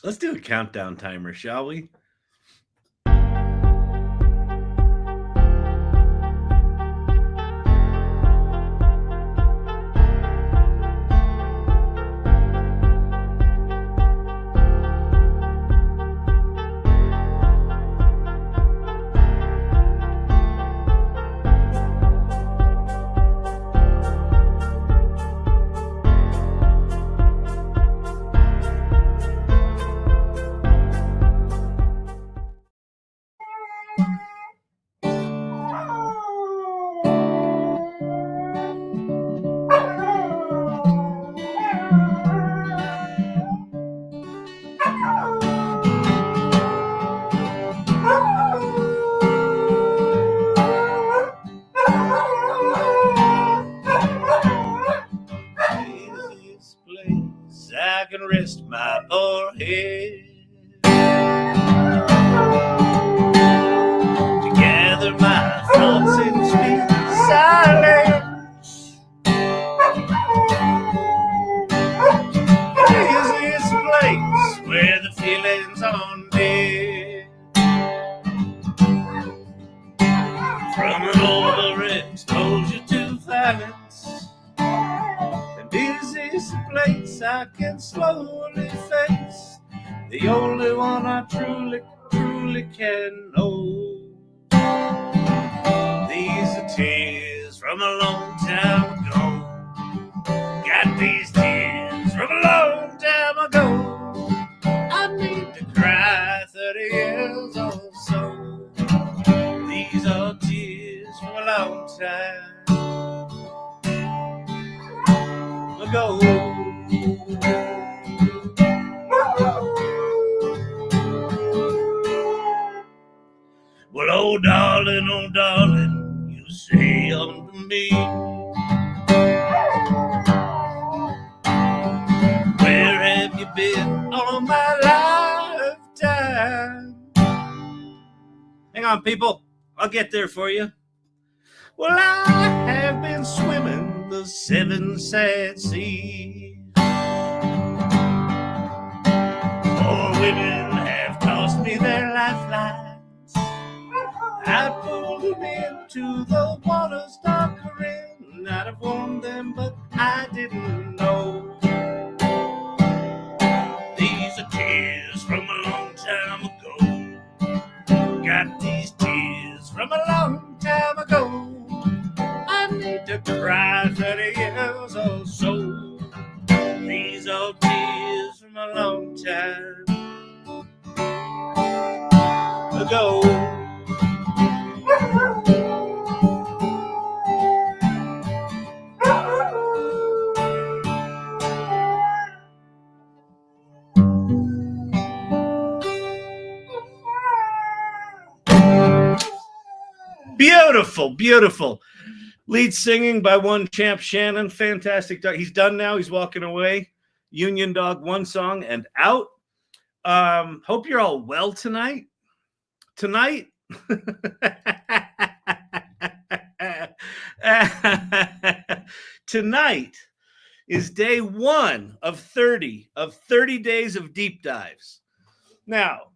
Let's do a countdown timer, shall we? I can rest my poor head to gather my thoughts in sweet silence. Is this place where the feelings on dead from an overexposure to violence? Is this a place I can slowly face? The only one I truly can know. These are tears from a long time ago. Got these tears from a long time ago. I need to cry 30 years or so. These are tears from a long time ago. Well, oh darling, you say unto me, where have you been all my lifetime? Hang on, people, I'll get there for you. Well, I have been swimming the 7 sad seas. 4 women have tossed me their lifelines. I pulled them into the water's darker end. I'd have warned them, but I didn't know. These are tears from a long time ago. Got these tears from a long time ago. I need to cry 30 years or so. These are tears from a long time ago. Beautiful, beautiful. Lead singing by one champ, Shannon. Fantastic. He's done now. He's walking away. Union Dog, one song and out. Hope you're all well tonight. Tonight is day 1 of 30 days of deep dives. Now,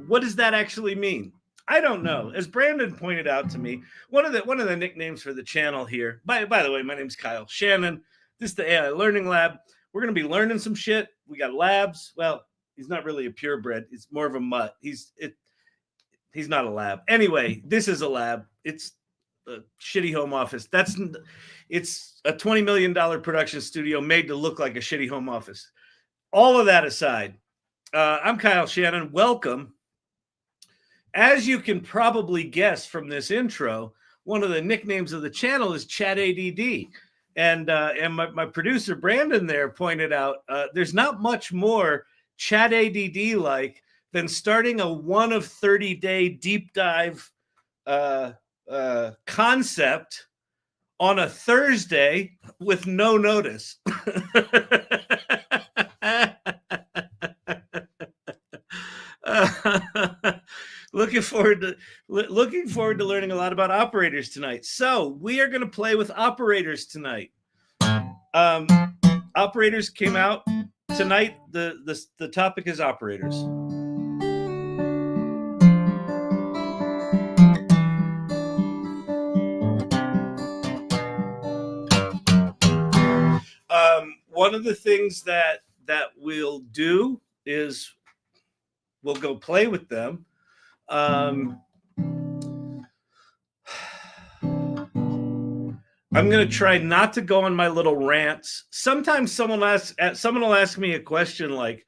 what does that actually mean? I don't know. As Brandon pointed out to me, one of the nicknames for the channel here. By the way, my name's Kyle Shannon. This is the AI Learning Lab. We're going to be learning some shit. We got labs. Well, he's not really a purebred. It's more of a mutt. He's not a lab. Anyway, this is a lab. It's a shitty home office. It's a $20 million production studio made to look like a shitty home office. All of that aside, I'm Kyle Shannon. Welcome. As you can probably guess from this intro, one of the nicknames of the channel is ChatADD. And my producer, Brandon, there pointed out there's not much more ChatADD-like than starting a 1 of 30-day deep dive concept on a Thursday with no notice. looking forward to learning a lot about operators tonight. So we are going to play with operators tonight. Operators came out tonight. The topic is operators. One of the things that we'll do is we'll go play with them. I'm going to try not to go on my little rants. Sometimes someone will ask me a question like,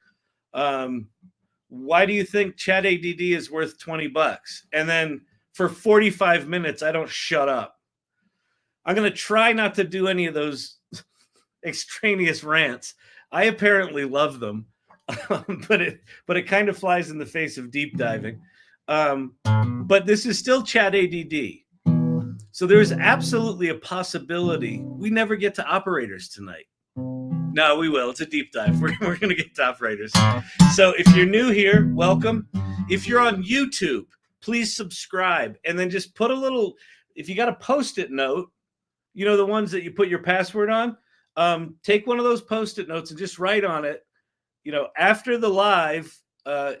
why do you think ChatADD is worth $20? And then for 45 minutes, I don't shut up. I'm going to try not to do any of those extraneous rants. I apparently love them, but it kind of flies in the face of deep diving. But this is still ChatADD. So there's absolutely a possibility we never get to operators tonight. No, we will. It's a deep dive. We're going to get to operators. So if you're new here, welcome. If you're on YouTube, please subscribe. And then just put a little, if you got a Post-it note, you know, the ones that you put your password on, take one of those Post-it notes and just write on it, you know, after the live,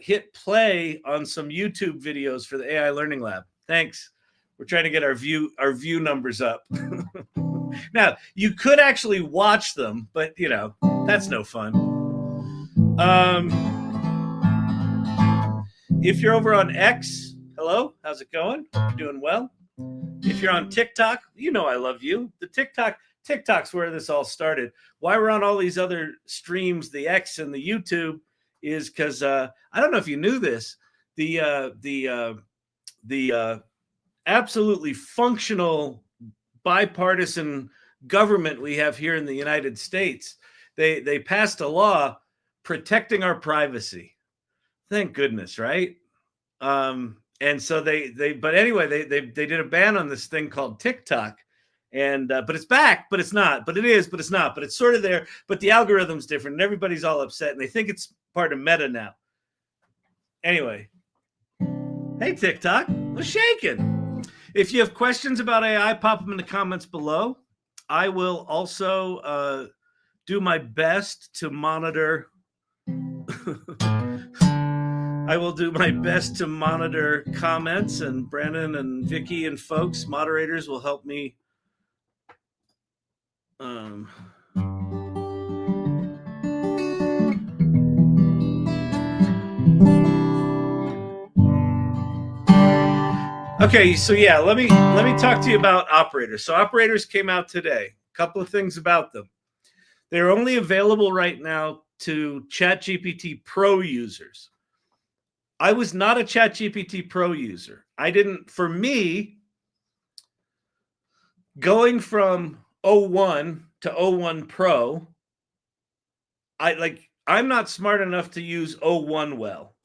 hit play on some YouTube videos for the AI Learning Lab. Thanks. We're trying to get our view numbers up. Now, you could actually watch them, but, you know, that's no fun. If you're over on X, hello, how's it going? Hope you're doing well. If you're on TikTok, you know I love you. The TikTok's where this all started. Why we're on all these other streams, the X and the YouTube, is because I don't know if you knew this. The absolutely functional bipartisan government we have here in the United States, they passed a law protecting our privacy. Thank goodness, right? And so but anyway, they did a ban on this thing called TikTok, and but it's back, but it's not, but it is, but it's not, but it's sort of there, but the algorithm's different, and everybody's all upset, and they think it's part of Meta now. Anyway, hey TikTok, what's shaking? If you have questions about AI, pop them in the comments below. I will also do my best to monitor. I will do my best to monitor comments, and Brandon and Vicky and folks, moderators, will help me. Okay, so yeah, let me talk to you about operators. So operators came out today. A couple of things about them. They're only available right now to ChatGPT Pro users. I was not a ChatGPT Pro user. For me, going from 01 to 01 Pro, I'm not smart enough to use 01 well.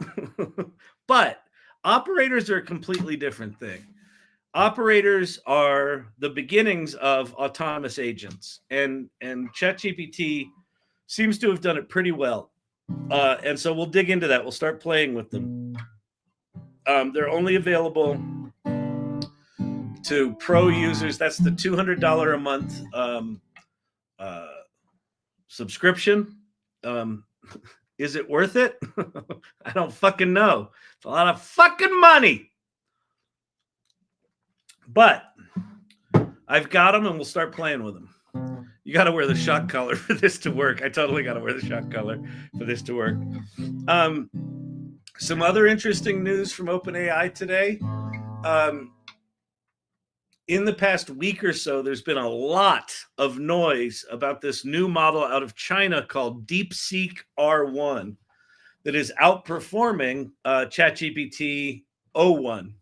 But operators are a completely different thing. Operators are the beginnings of autonomous agents, and ChatGPT seems to have done it pretty well. And so we'll dig into that. We'll start playing with them. They're only available to pro users. That's the $200 a month subscription. Is it worth it? I don't fucking know. It's a lot of fucking money. But I've got them, and we'll start playing with them. You got to wear the shock collar for this to work. I totally got to wear the shock collar for this to work. Some other interesting news from OpenAI today. In the past week or so, there's been a lot of noise about this new model out of China called DeepSeek R1 that is outperforming ChatGPT O1.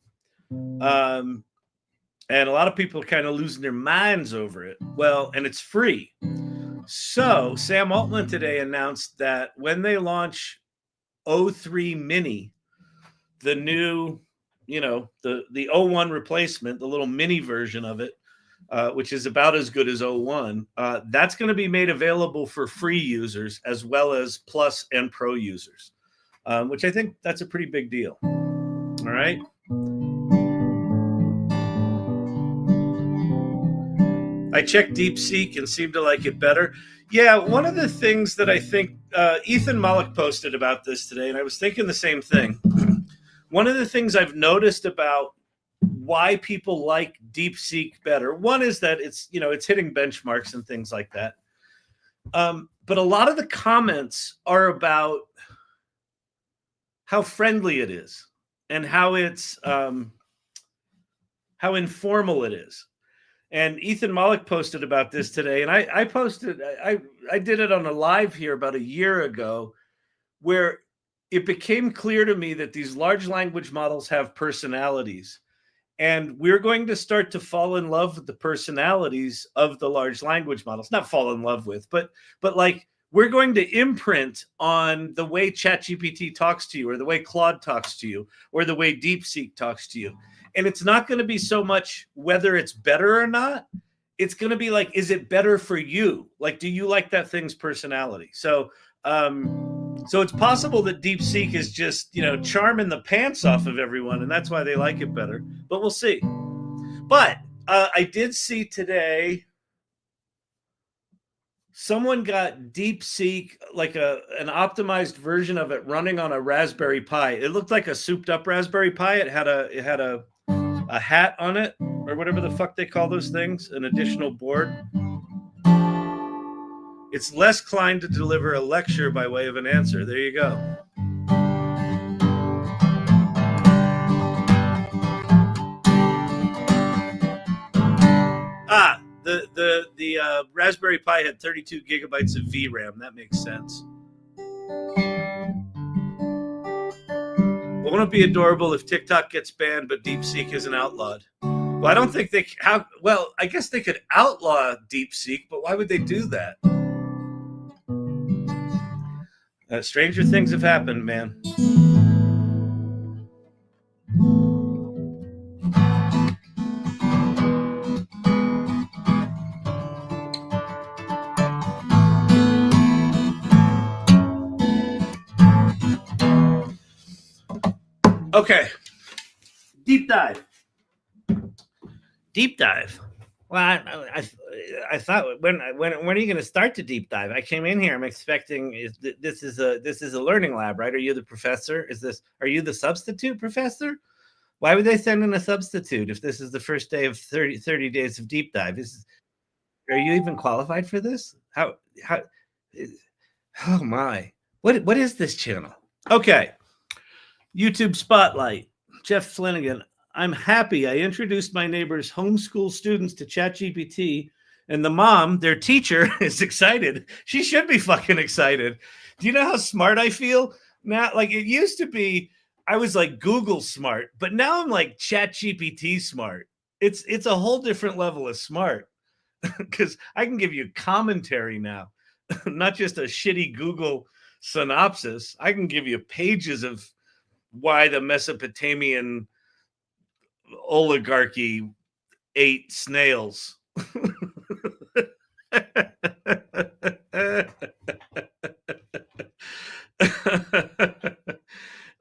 And a lot of people are kind of losing their minds over it. Well, and it's free. So Sam Altman today announced that when they launch O3 Mini, the new, the O1 replacement, the little mini version of it, which is about as good as O1, that's going to be made available for free users as well as Plus and Pro users, which I think that's a pretty big deal. All right. I checked DeepSeek and seemed to like it better. Yeah, one of the things that I think Ethan Mollick posted about this today, and I was thinking the same thing. One of the things I've noticed about why people like DeepSeek better, one is that it's hitting benchmarks and things like that. But a lot of the comments are about how friendly it is and how it's how informal it is. And Ethan Mollick posted about this today, and I posted, I did it on a live here about a year ago, where it became clear to me that these large language models have personalities, and we're going to start to fall in love with the personalities of the large language models. Not fall in love with, but like we're going to imprint on the way ChatGPT talks to you, or the way Claude talks to you, or the way DeepSeek talks to you. And it's not going to be so much whether it's better or not. It's going to be like, is it better for you? Like, do you like that thing's personality? So it's possible that DeepSeek is just, charming the pants off of everyone, and that's why they like it better. But we'll see. But I did see today someone got DeepSeek, like an optimized version of it, running on a Raspberry Pi. It looked like a souped-up Raspberry Pi. It had a hat on it, or whatever the fuck they call those things, an additional board. It's less inclined to deliver a lecture by way of an answer. There you go. The Raspberry Pi had 32 gigabytes of VRAM. That makes sense. Won't it be adorable if TikTok gets banned but DeepSeek isn't outlawed? Well, I don't think they have. Well, I guess they could outlaw DeepSeek, but why would they do that? Stranger things have happened, man. Okay. Deep dive. Well, I thought, when are you going to start the deep dive? I came in here. I'm expecting this is a learning lab, right? Are you the professor? Are you the substitute professor? Why would they send in a substitute if this is the first day of 30 days of deep dive? Are you even qualified for this? How? Oh my! What is this channel? Okay, YouTube Spotlight. Jeff Flanagan. I'm happy I introduced my neighbor's homeschool students to ChatGPT, and the mom, their teacher, is excited. She should be fucking excited. Do you know how smart I feel now? Like, it used to be, I was like Google smart, but now I'm like ChatGPT smart. It's a whole different level of smart, because I can give you commentary now, not just a shitty Google synopsis. I can give you pages of why the Mesopotamian oligarchy ate snails.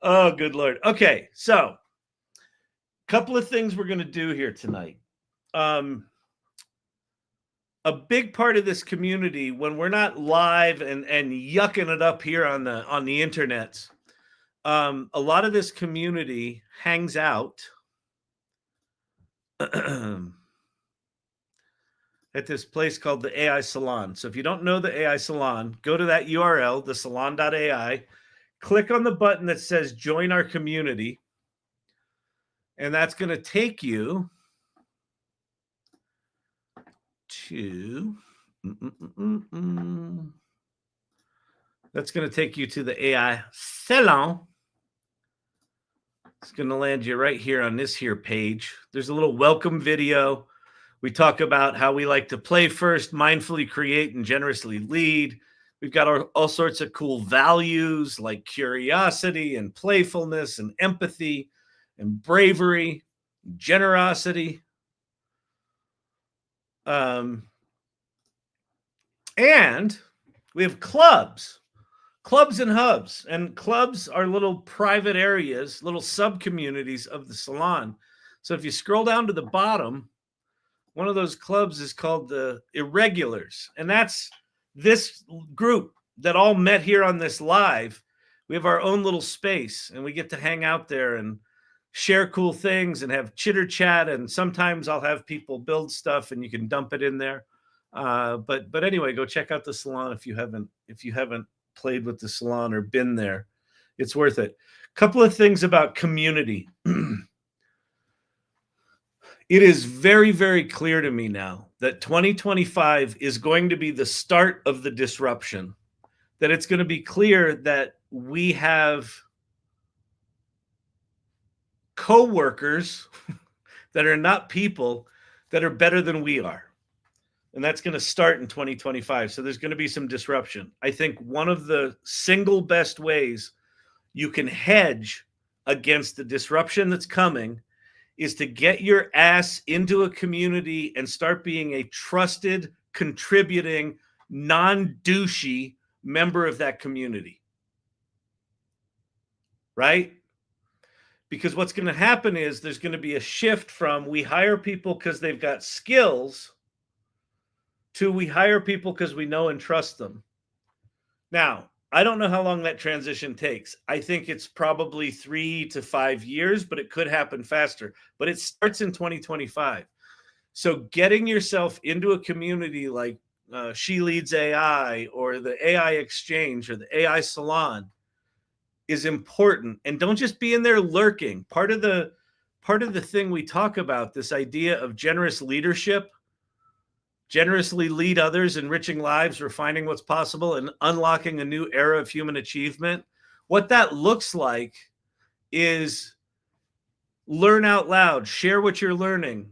Oh, good Lord. Okay, so a couple of things we're going to do here tonight. A big part of this community, when we're not live and yucking it up here on the internet, a lot of this community hangs out at this place called the AI Salon. So if you don't know the AI Salon, go to that URL, thesalon.ai, click on the button that says join our community, and that's going to take you to that's going to take you to the AI Salon. It's going to land you right here on this here page. There's a little welcome video. We talk about how we like to play first, mindfully create, and generously lead. We've got all sorts of cool values like curiosity and playfulness and empathy and bravery, and generosity. And we have clubs. clubs and hubs. And clubs are little private areas, little sub-communities of the salon. So if you scroll down to the bottom, one of those clubs is called the Irregulars. And that's this group that all met here on this live. We have our own little space, and we get to hang out there and share cool things and have chitter chat. And sometimes I'll have people build stuff and you can dump it in there. But anyway, go check out the salon if you haven't played with the salon or been there. It's worth it. Couple of things about community. It is very, very clear to me now that 2025 is going to be the start of the disruption, that it's going to be clear that we have co-workers that are not people that are better than we are. And that's going to start in 2025. So there's going to be some disruption. I think one of the single best ways you can hedge against the disruption that's coming is to get your ass into a community and start being a trusted, contributing, non-douchey member of that community. Right? Because what's going to happen is there's going to be a shift from we hire people because they've got skills to we hire people because we know and trust them. Now, I don't know how long that transition takes. I think it's probably 3 to 5 years, but it could happen faster. But it starts in 2025. So getting yourself into a community like She Leads AI or the AI Exchange or the AI Salon is important. And don't just be in there lurking. Part of the thing we talk about, this idea of generous leadership, generously lead others, enriching lives, refining what's possible, and unlocking a new era of human achievement. What that looks like is learn out loud, share what you're learning,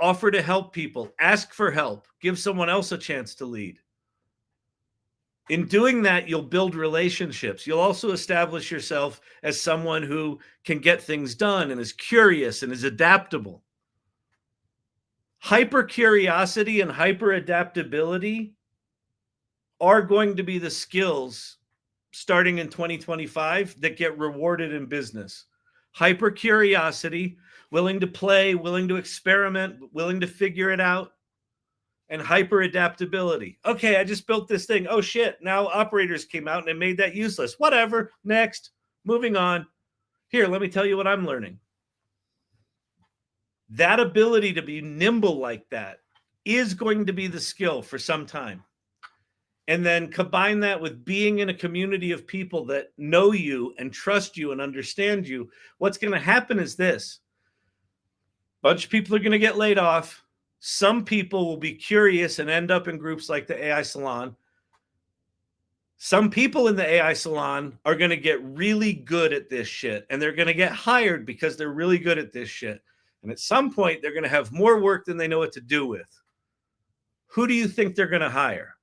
offer to help people, ask for help, give someone else a chance to lead. In doing that, you'll build relationships. You'll also establish yourself as someone who can get things done and is curious and is adaptable. Hyper curiosity and hyper adaptability are going to be the skills starting in 2025 that get rewarded in business. Hyper curiosity, willing to play, willing to experiment, willing to figure it out, and hyper adaptability. Okay, I just built this thing. Oh shit, now operators came out and it made that useless. Whatever, next, moving on. Here, let me tell you what I'm learning. That ability to be nimble like that is going to be the skill for some time. And then combine that with being in a community of people that know you and trust you and understand you. What's going to happen is this. A bunch of people are going to get laid off. Some people will be curious and end up in groups like the AI Salon. Some people in the AI Salon are going to get really good at this shit. And they're going to get hired because they're really good at this shit. And at some point, they're going to have more work than they know what to do with. Who do you think they're going to hire?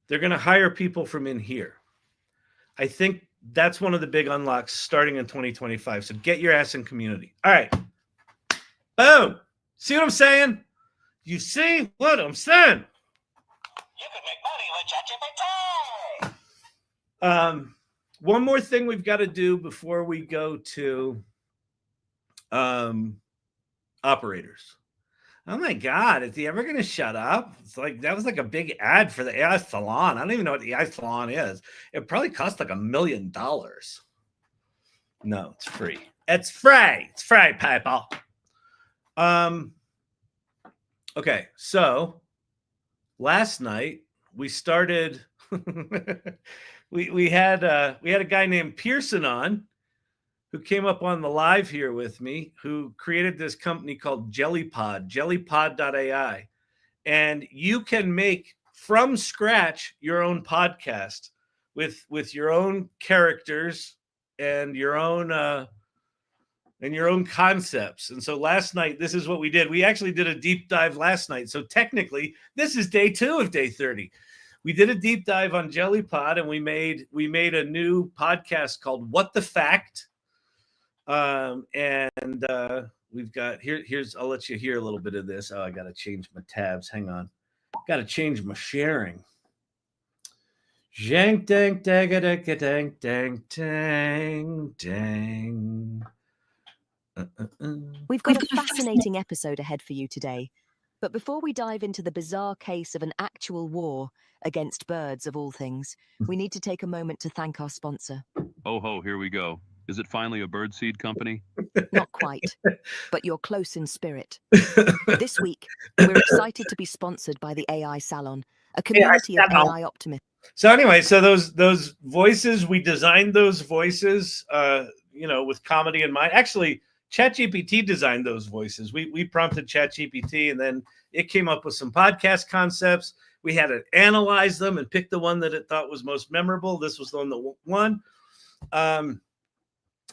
They're going to hire people from in here. I think that's one of the big unlocks starting in 2025. So get your ass in community. All right. Boom. See what I'm saying? You see what I'm saying? You can make money with ChatGPT. One more thing we've got to do before we go to operators. Oh my God, is he ever going to shut up? It's like, that was like a big ad for the AI Salon. I don't even know what the AI Salon is. It probably cost like $1 million. No, it's free. It's free. It's free, people. Okay, so last night we started. we had a guy named Pearson on, who came up on the live here with me, who created this company called JellyPod, JellyPod.ai. And you can make from scratch your own podcast with your own characters and your own concepts. And so last night, this is what we did. We actually did a deep dive last night. So technically, this is day 2 of day 30. We did a deep dive on JellyPod, and we made a new podcast called What the Fact. We've got here's I'll let you hear a little bit of this. Oh, I got to change my tabs. Hang on. Got to change my sharing. Jank, dank, dagga, dagga, dank, dank, dang, dang. We've got a fascinating episode ahead for you today. But before we dive into the bizarre case of an actual war against birds of all things, we need to take a moment to thank our sponsor. Oh ho, here we go. Is it finally a birdseed company? Not quite, but you're close in spirit. This week, we're excited to be sponsored by the AI Salon, a community of AI optimists. So anyway, so those voices, we designed those voices, with comedy in mind. Actually, ChatGPT designed those voices. We prompted ChatGPT, and then it came up with some podcast concepts. We had to analyze them and pick the one that it thought was most memorable. This was the one that won.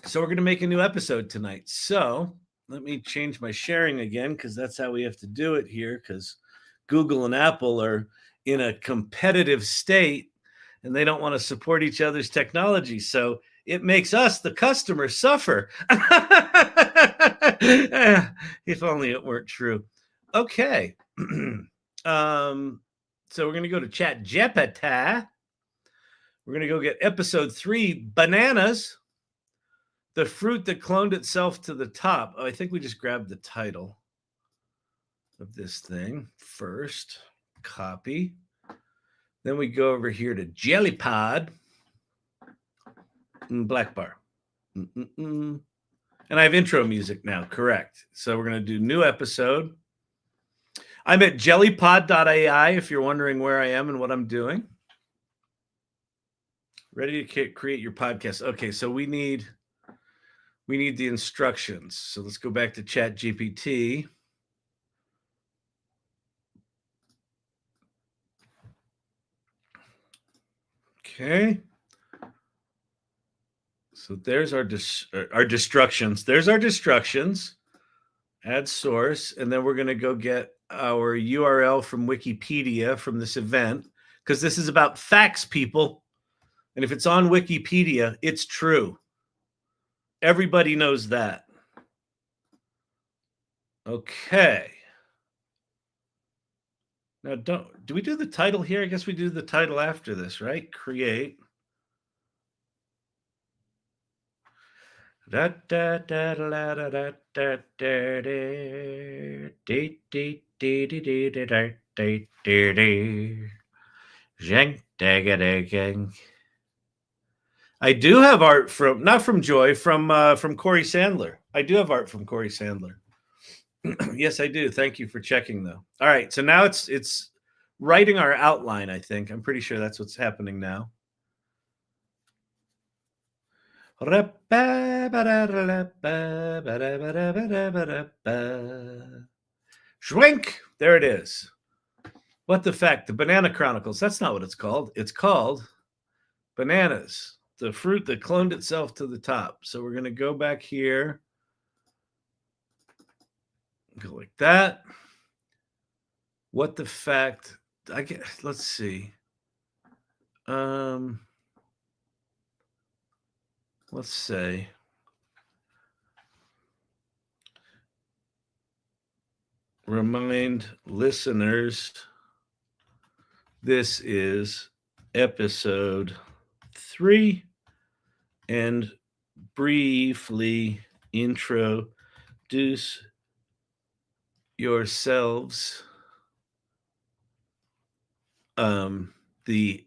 So we're going to make a new episode tonight. So let me change my sharing again, because that's how we have to do it here, because Google and Apple are in a competitive state and they don't want to support each other's technology. So it makes us, the customer, suffer. If only it weren't true. Okay. So we're going to go to ChatGPT. We're going to go get episode 3, bananas, the fruit that cloned itself to the top. Oh, I think we just grabbed the title of this thing first. Copy. Then we go over here to JellyPod and Black Bar. And I have intro music now, correct. So we're going to do new episode. I'm at jellypod.ai if you're wondering where I am and what I'm doing. Ready to create your podcast. Okay, so we need the instructions. So let's go back to ChatGPT. Okay. So there's our destructions. There's our destructions. Add source. And then we're going to go get our URL from Wikipedia from this event, because this is about facts, people. And if it's on Wikipedia, it's true. Everybody knows that. Okay. Now, do we do the title here? I guess we do the title after this, right? Create. I do have art from, not from Joy, from Corey Sandler. I do have art from Corey Sandler. Yes, I do. Thank you for checking, though. All right, so now it's writing our outline, I think. I'm pretty sure that's what's happening now. Schwink! There it is. What the fact? The Banana Chronicles. That's not what it's called. It's called Bananas, the fruit that cloned itself to the top. So we're going to go back here. Go like that. What the fact? I get. Let's see. Let's say remind listeners this is episode 3, and briefly introduce yourselves. The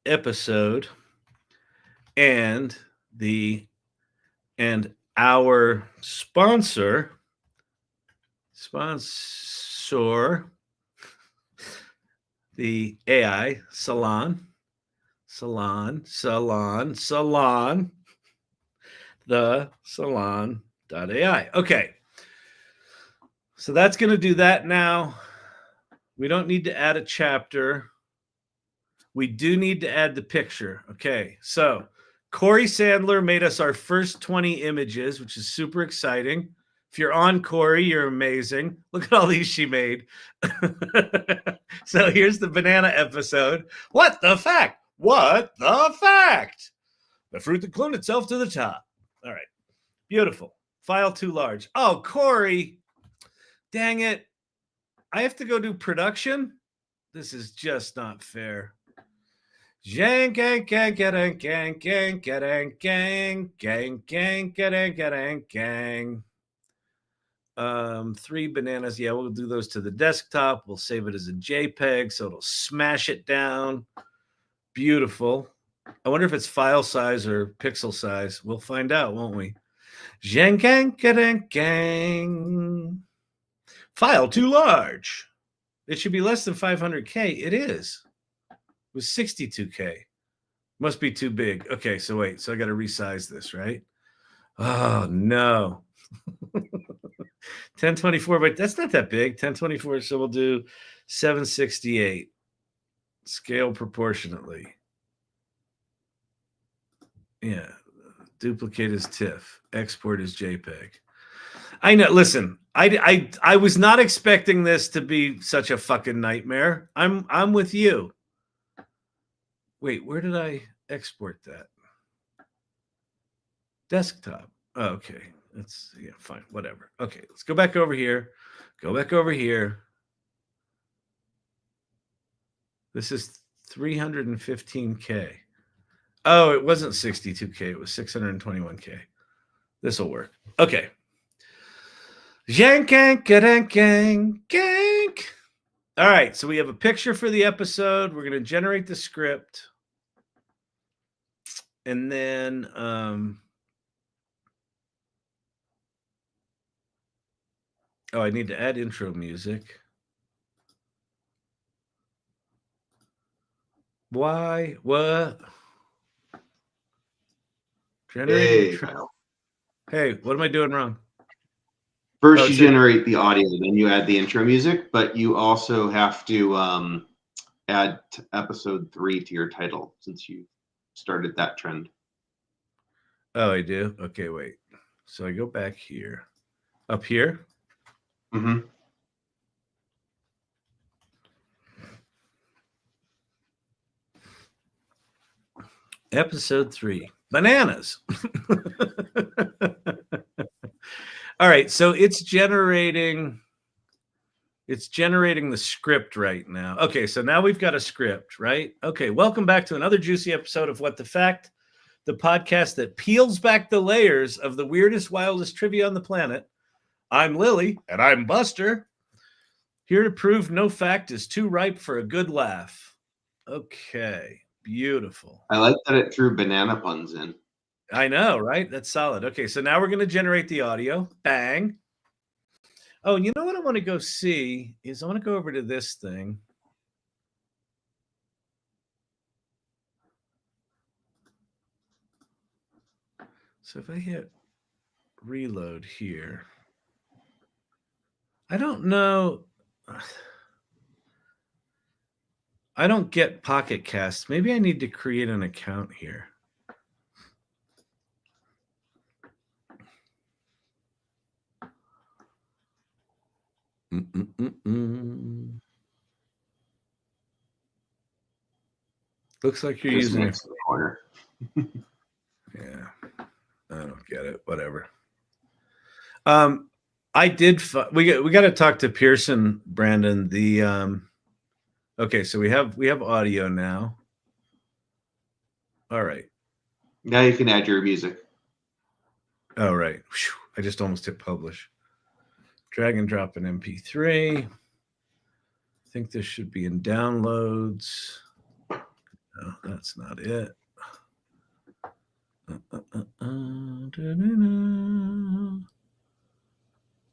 episode and our sponsor, the AI Salon, the salon.ai. Okay. So that's going to do that now. We don't need to add a chapter. We do need to add the picture. Okay. So Corey Sandler made us our first 20 images, which is super exciting. If you're on Corey, you're amazing. Look at all these she made. So here's the banana episode. What the fact? What the fact? The fruit that cloned itself to the top. All right. Beautiful. File too large. Oh, Corey. Dang it. I have to go do production? This is just not fair. Gang, gang, gang, gang, gang, gang, gang, gang, gang, gang, gang, gang. 3 bananas. Yeah, we'll do those to the desktop. We'll save it as a JPEG, so it'll smash it down. Beautiful. I wonder if it's file size or pixel size. We'll find out, won't we? Gang, gang, gang, gang. File too large. It should be less than 500K. It is. It was 62K. Must be too big. Okay, so wait. So I got to resize this, right? Oh, no. 1024, but that's not that big. 1024, so we'll do 768. Scale proportionately. Yeah. Duplicate as TIFF. Export as JPEG. I know. Listen, I was not expecting this to be such a fucking nightmare. I'm with you. Wait, where did I export that? Desktop. Oh, okay. That's fine. Whatever. Okay, let's go back over here. Go back over here. This is 315K. Oh, it wasn't 62K. It was 621K. This will work. Okay. Yank, gang, gang, gang, gang. All right. So we have a picture for the episode. We're going to generate the script. And then I need to add intro music. Why? What? Hey, hey, what am I doing wrong? First, you generate the audio, then you add the intro music, but you also have to add episode 3 to your title since you started that trend. Oh, I do? Okay, wait. So I go back here. Up here? Mm-hmm. Episode 3. Bananas. All right, so it's generating the script right now. Okay, so now we've got a script, right? Okay, welcome back to another juicy episode of What the Fact, the podcast that peels back the layers of the weirdest, wildest trivia on the planet. I'm Lily, and I'm Buster, here to prove no fact is too ripe for a good laugh. Okay, beautiful. I like that it threw banana puns in. I know, right? That's solid. Okay, so now we're going to generate the audio. Bang. Oh, you know what I want to go see is I want to go over to this thing. So if I hit reload here, I don't know. I don't get Pocket Cast. Maybe I need to create an account here. Looks like you're using it. Corner. Yeah, I don't get it. Whatever. I did. We got to talk to Pearson, Brandon. The okay, so we have audio now. All right. Now you can add your music. Oh, right. Whew, I just almost hit publish. Drag and drop an MP3. I think this should be in downloads. No, that's not it.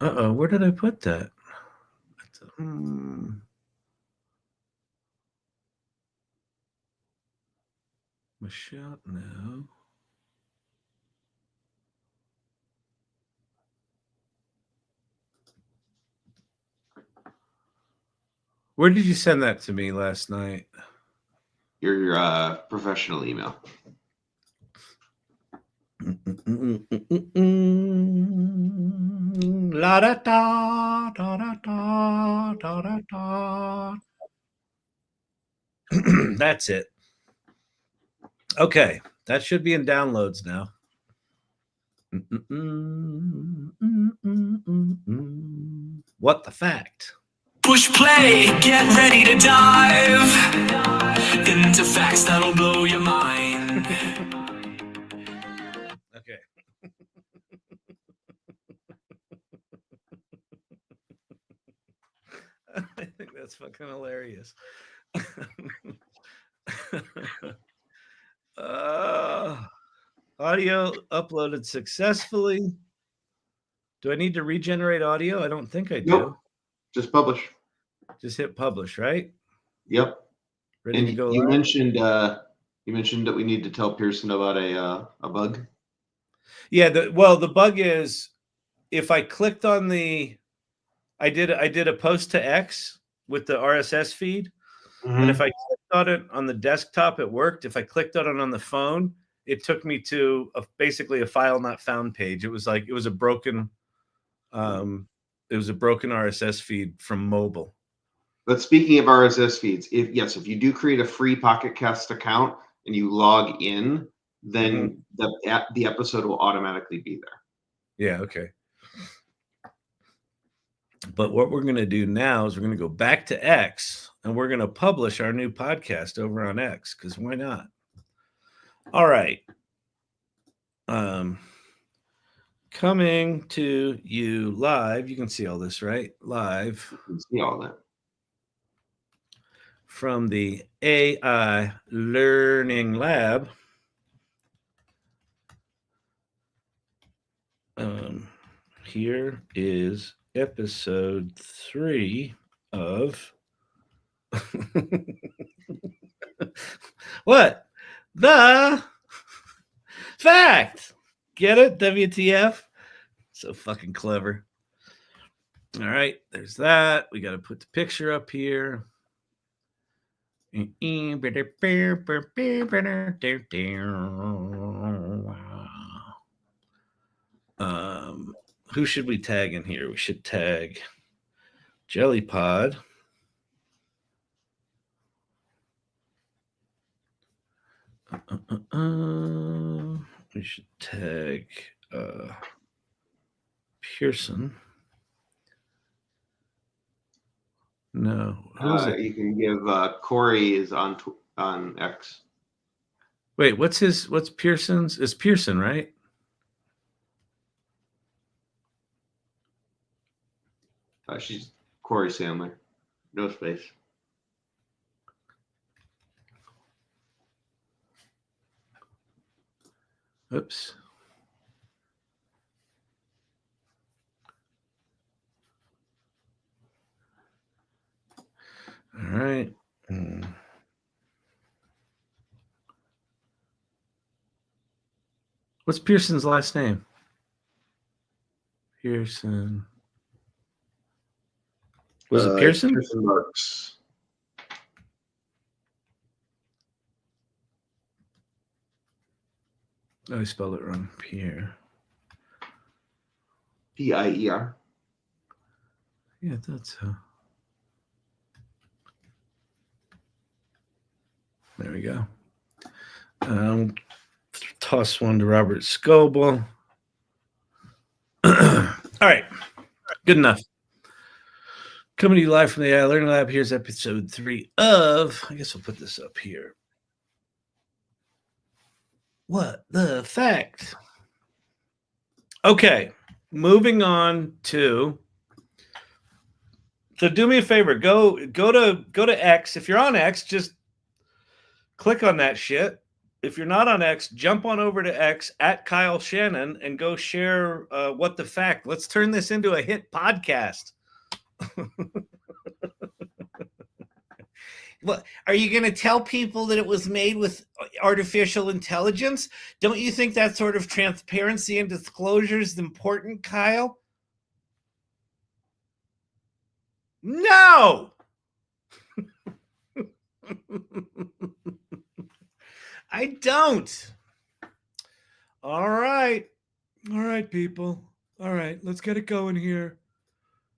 Uh-oh, where did I put that? Michelle, no. Where did you send that to me last night? Your professional email. La da da da da da da da da. That's it. Okay, that should be in downloads now. What the fact? Push play, get ready to dive into Facts that'll blow your mind. Okay. I think that's fucking hilarious. Audio uploaded successfully. Do I need to regenerate audio? I don't think I do. Nope. Just publish. Just hit publish, right? Yep. Ready And to go you live? mentioned that we need to tell Pearson about a bug. Yeah. The bug is if I clicked on I did a post to X with the RSS feed, and if I clicked on it on the desktop, it worked. If I clicked on it on the phone, it took me to basically a file not found page. It was a broken RSS feed from mobile. But speaking of RSS feeds, if you do create a free Pocket Cast account and you log in, then the episode will automatically be there. Yeah, okay. But what we're going to do now is we're going to go back to X and we're going to publish our new podcast over on X, because why not? All right. Coming to you live. You can see all this, right? Live. You can see all that. From the AI Learning Lab. Here is episode 3 of what? The fact. Get it? WTF? So fucking clever. All right, there's that. We got to put the picture up here. Who should we tag in here? We should tag JellyPod. We should tag Pearson. No, who is it? You can give Corey is on X. Wait, what's Pearson's? It's Pearson, right? She's Corey Sandler. No space. Oops. All right. What's Pearson's last name? Pearson. Was it Pearson? Pearson Marks. Oh, I spelled it wrong. Pierre. Pier. Yeah, that's so. There we go. Toss one to Robert Scoble. All right. Good enough. Coming to you live from the AI Learning Lab. Here's episode 3 of, I guess we'll put this up here. What the fact? Okay. Moving on to. So do me a favor. Go to X. If you're on X, just click on that shit. If you're not on X, jump on over to X at Kyle Shannon and go share what the fact. Let's turn this into a hit podcast. What, are you going to tell people that it was made with artificial intelligence? Don't you think that sort of transparency and disclosure is important, Kyle? No! I don't. All right, people. All right, let's get it going here.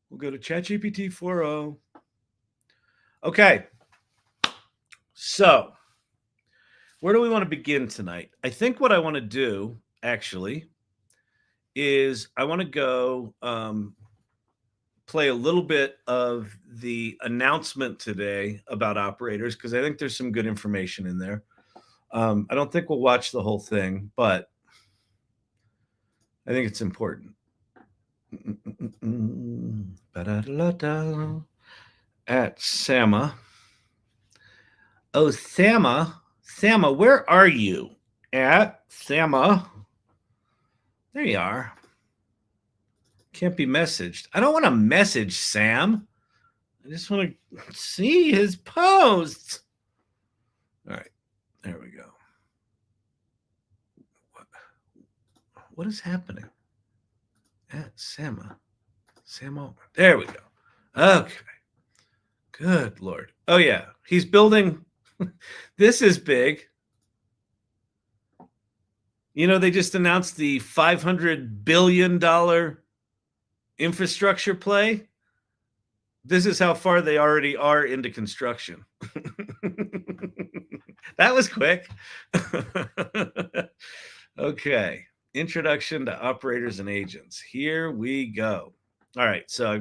We'll go to ChatGPT 4.0. Okay. So, where do we want to begin tonight? I think what I want to do, actually, is I want to go play a little bit of the announcement today about operators because I think there's some good information in there. I don't think we'll watch the whole thing, but I think it's important. At Sama. Oh, Sama. Sama, where are you? At Sama. There you are. Can't be messaged. I don't want to message Sam. I just want to see his posts. All right. There we go. What is happening? At Sama. Sam. There we go. Okay. Good Lord. Oh, yeah. He's building. This is big. You know, they just announced the $500 billion infrastructure play. This is how far they already are into construction. That was quick. Okay. Introduction to operators and agents. Here we go. All right. So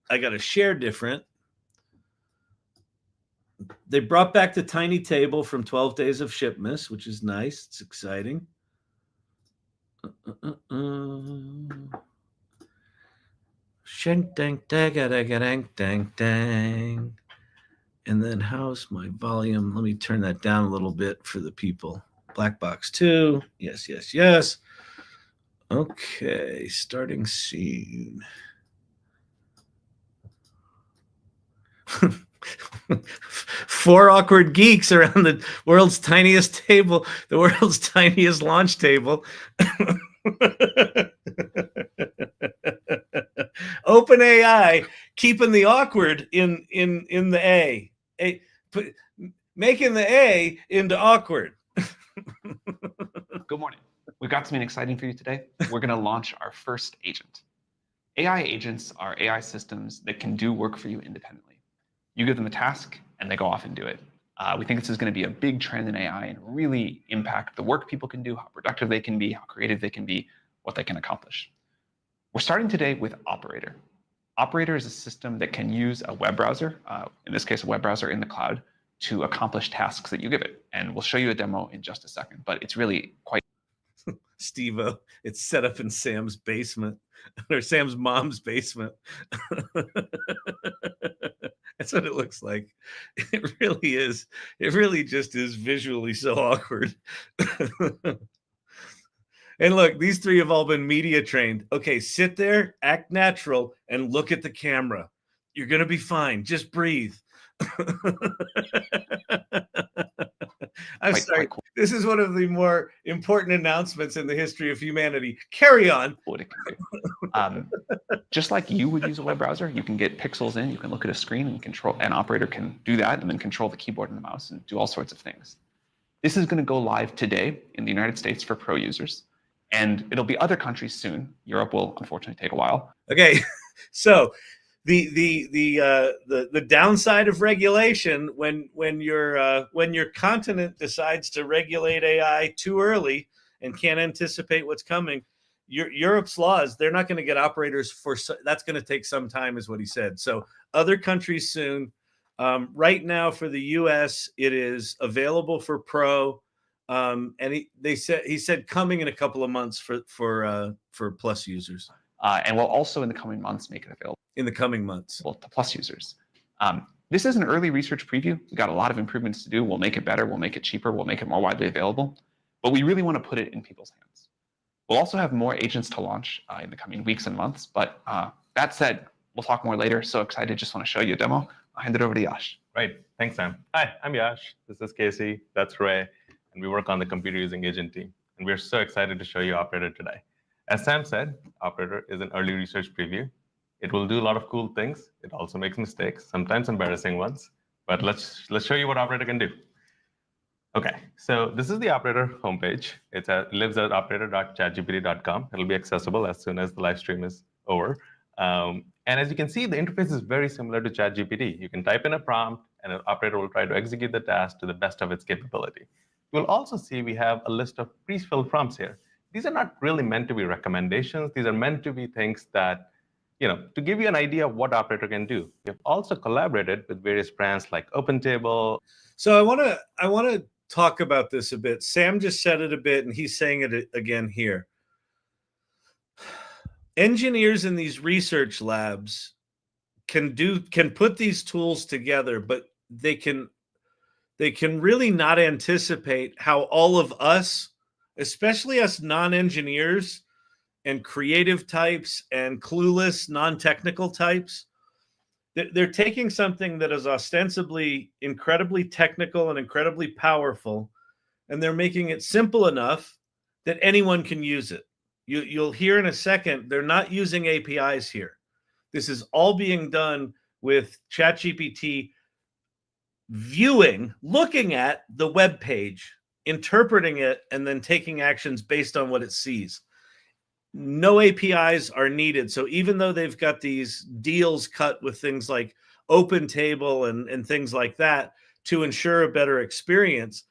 I got to share different. They brought back the tiny table from 12 Days of Shipmas, which is nice. It's exciting. Sheng dang dang dang dang dang. And then how's my volume? Let me turn that down a little bit for the people. Black box 2. Yes, yes, yes. Okay, starting scene. Four awkward geeks around the world's tiniest table, the world's tiniest launch table. OpenAI keeping the awkward in the making the A into awkward. Good morning. We've got something exciting for you today. We're going to launch our first agent. AI agents are AI systems that can do work for you independently. You give them a task, and they go off and do it. We think this is going to be a big trend in AI and really impact the work people can do, how productive they can be, how creative they can be, what they can accomplish. We're starting today with Operator. Operator is a system that can use a web browser, in this case, a web browser in the cloud, to accomplish tasks that you give it. And we'll show you a demo in just a second, but it's really quite... Steve-O, it's set up in Sam's basement, or Sam's mom's basement. That's what it looks like. It really is. It really just is visually so awkward. And look, these three have all been media trained. Okay, sit there, act natural, and look at the camera. You're going to be fine. Just breathe. I'm sorry. Cool. This is one of the more important announcements in the history of humanity. Carry on. What it can do. Just like you would use a web browser, you can get pixels in, you can look at a screen and control, an operator can do that and then control the keyboard and the mouse and do all sorts of things. This is going to go live today in the United States for pro users, and it'll be other countries soon. Europe will unfortunately take a while. Okay, so the downside of regulation when your continent decides to regulate AI too early and can't anticipate what's coming, Europe's laws, they're not going to get operators for, that's going to take some time, is what he said. So other countries soon. Right now for the US, it is available for pro, and he said coming in a couple of months for plus users. And we'll also in the coming months make it available. In the coming months. Well, to plus users. This is an early research preview. We've got a lot of improvements to do. We'll make it better. We'll make it cheaper. We'll make it more widely available. But we really want to put it in people's hands. We'll also have more agents to launch in the coming weeks and months. But that said, we'll talk more later. So excited. Just want to show you a demo. I'll hand it over to Yash. Right. Thanks, Sam. Hi, I'm Yash. This is Casey. That's Reay. And we work on the computer using agent team. And we're so excited to show you Operator today. As Sam said, Operator is an early research preview. It will do a lot of cool things. It also makes mistakes, sometimes embarrassing ones. But let's show you what Operator can do. Okay, so this is the Operator homepage. It lives at operator.chatgpt.com. It'll be accessible as soon as the live stream is over. And as you can see, the interface is very similar to ChatGPT. You can type in a prompt, and an operator will try to execute the task to the best of its capability. You'll also see we have a list of pre-filled prompts here. These are not really meant to be recommendations. These are meant to be things that to give you an idea of what Operator can do, we have also collaborated with various brands like OpenTable. So I want to talk about this a bit. Sam just said it a bit, and he's saying it again here. Engineers in these research labs can put these tools together, but they can really not anticipate how all of us, especially us non-engineers and creative types and clueless non-technical types, they're taking something that is ostensibly incredibly technical and incredibly powerful, and they're making it simple enough that anyone can use it. You'll hear in a second, they're not using APIs here. This is all being done with ChatGPT looking at the web page, interpreting it, and then taking actions based on what it sees. No APIs are needed. So even though they've got these deals cut with things like OpenTable and things like that to ensure a better experience,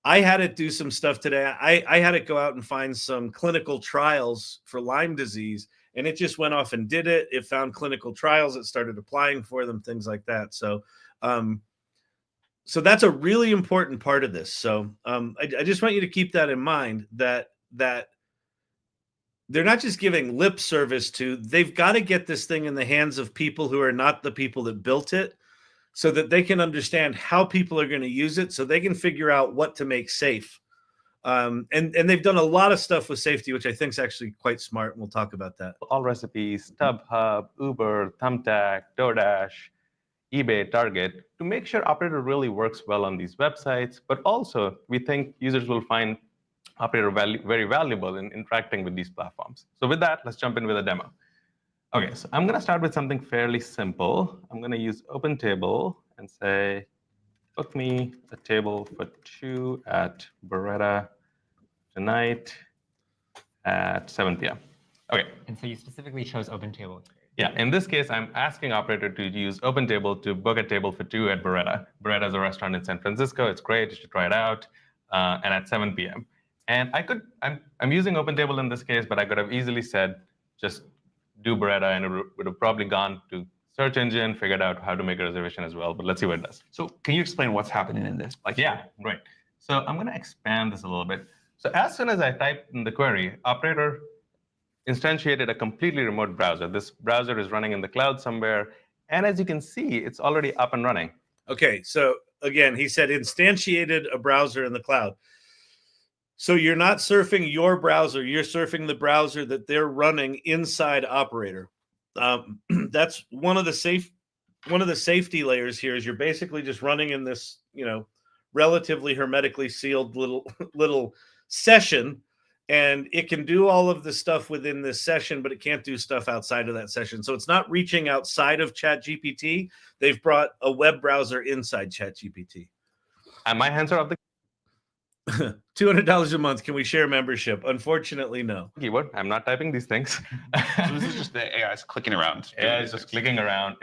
I had it do some stuff today. I had it go out and find some clinical trials for Lyme disease, and it just went off and did it. It found clinical trials. It started applying for them, things like that. So, so that's a really important part of this. So I just want you to keep that in mind, that they're not just giving lip service to, they've got to get this thing in the hands of people who are not the people that built it, so that they can understand how people are going to use it, so they can figure out what to make safe. And they've done a lot of stuff with safety, which I think is actually quite smart. And we'll talk about that. All Recipes, StubHub, Uber, Thumbtack, DoorDash, eBay, Target, to make sure Operator really works well on these websites. But also, we think users will find Operator very valuable in interacting with these platforms. So with that, let's jump in with a demo. Okay, so I'm going to start with something fairly simple. I'm going to use OpenTable and say, book me a table for 2 at Beretta tonight at 7 p.m. Okay. And so you specifically chose OpenTable. Yeah, in this case, I'm asking Operator to use OpenTable to book a table for 2 at Beretta. Beretta is a restaurant in San Francisco. It's great. You should try it out. And at 7 p.m. And I'm using OpenTable in this case, but I could have easily said, just do Beretta, and it would have probably gone to search engine, figured out how to make a reservation as well. But let's see what it does. So can you explain what's happening in this? Yeah, right. So I'm going to expand this a little bit. So as soon as I typed in the query, Operator instantiated a completely remote browser. This browser is running in the cloud somewhere. And as you can see, it's already up and running. Okay, so again, he said instantiated a browser in the cloud. So you're not surfing your browser, you're surfing the browser that they're running inside Operator. That's one of the safety layers here, is you're basically just running in this, relatively hermetically sealed little session, and it can do all of the stuff within this session, but it can't do stuff outside of that session. So it's not reaching outside of ChatGPT. They've brought a web browser inside ChatGPT. And my hands are off the $200 a month. Can we share membership? Unfortunately, no. keyboard. I'm not typing these things. So this is just the AI's clicking around. AI is just clicking around.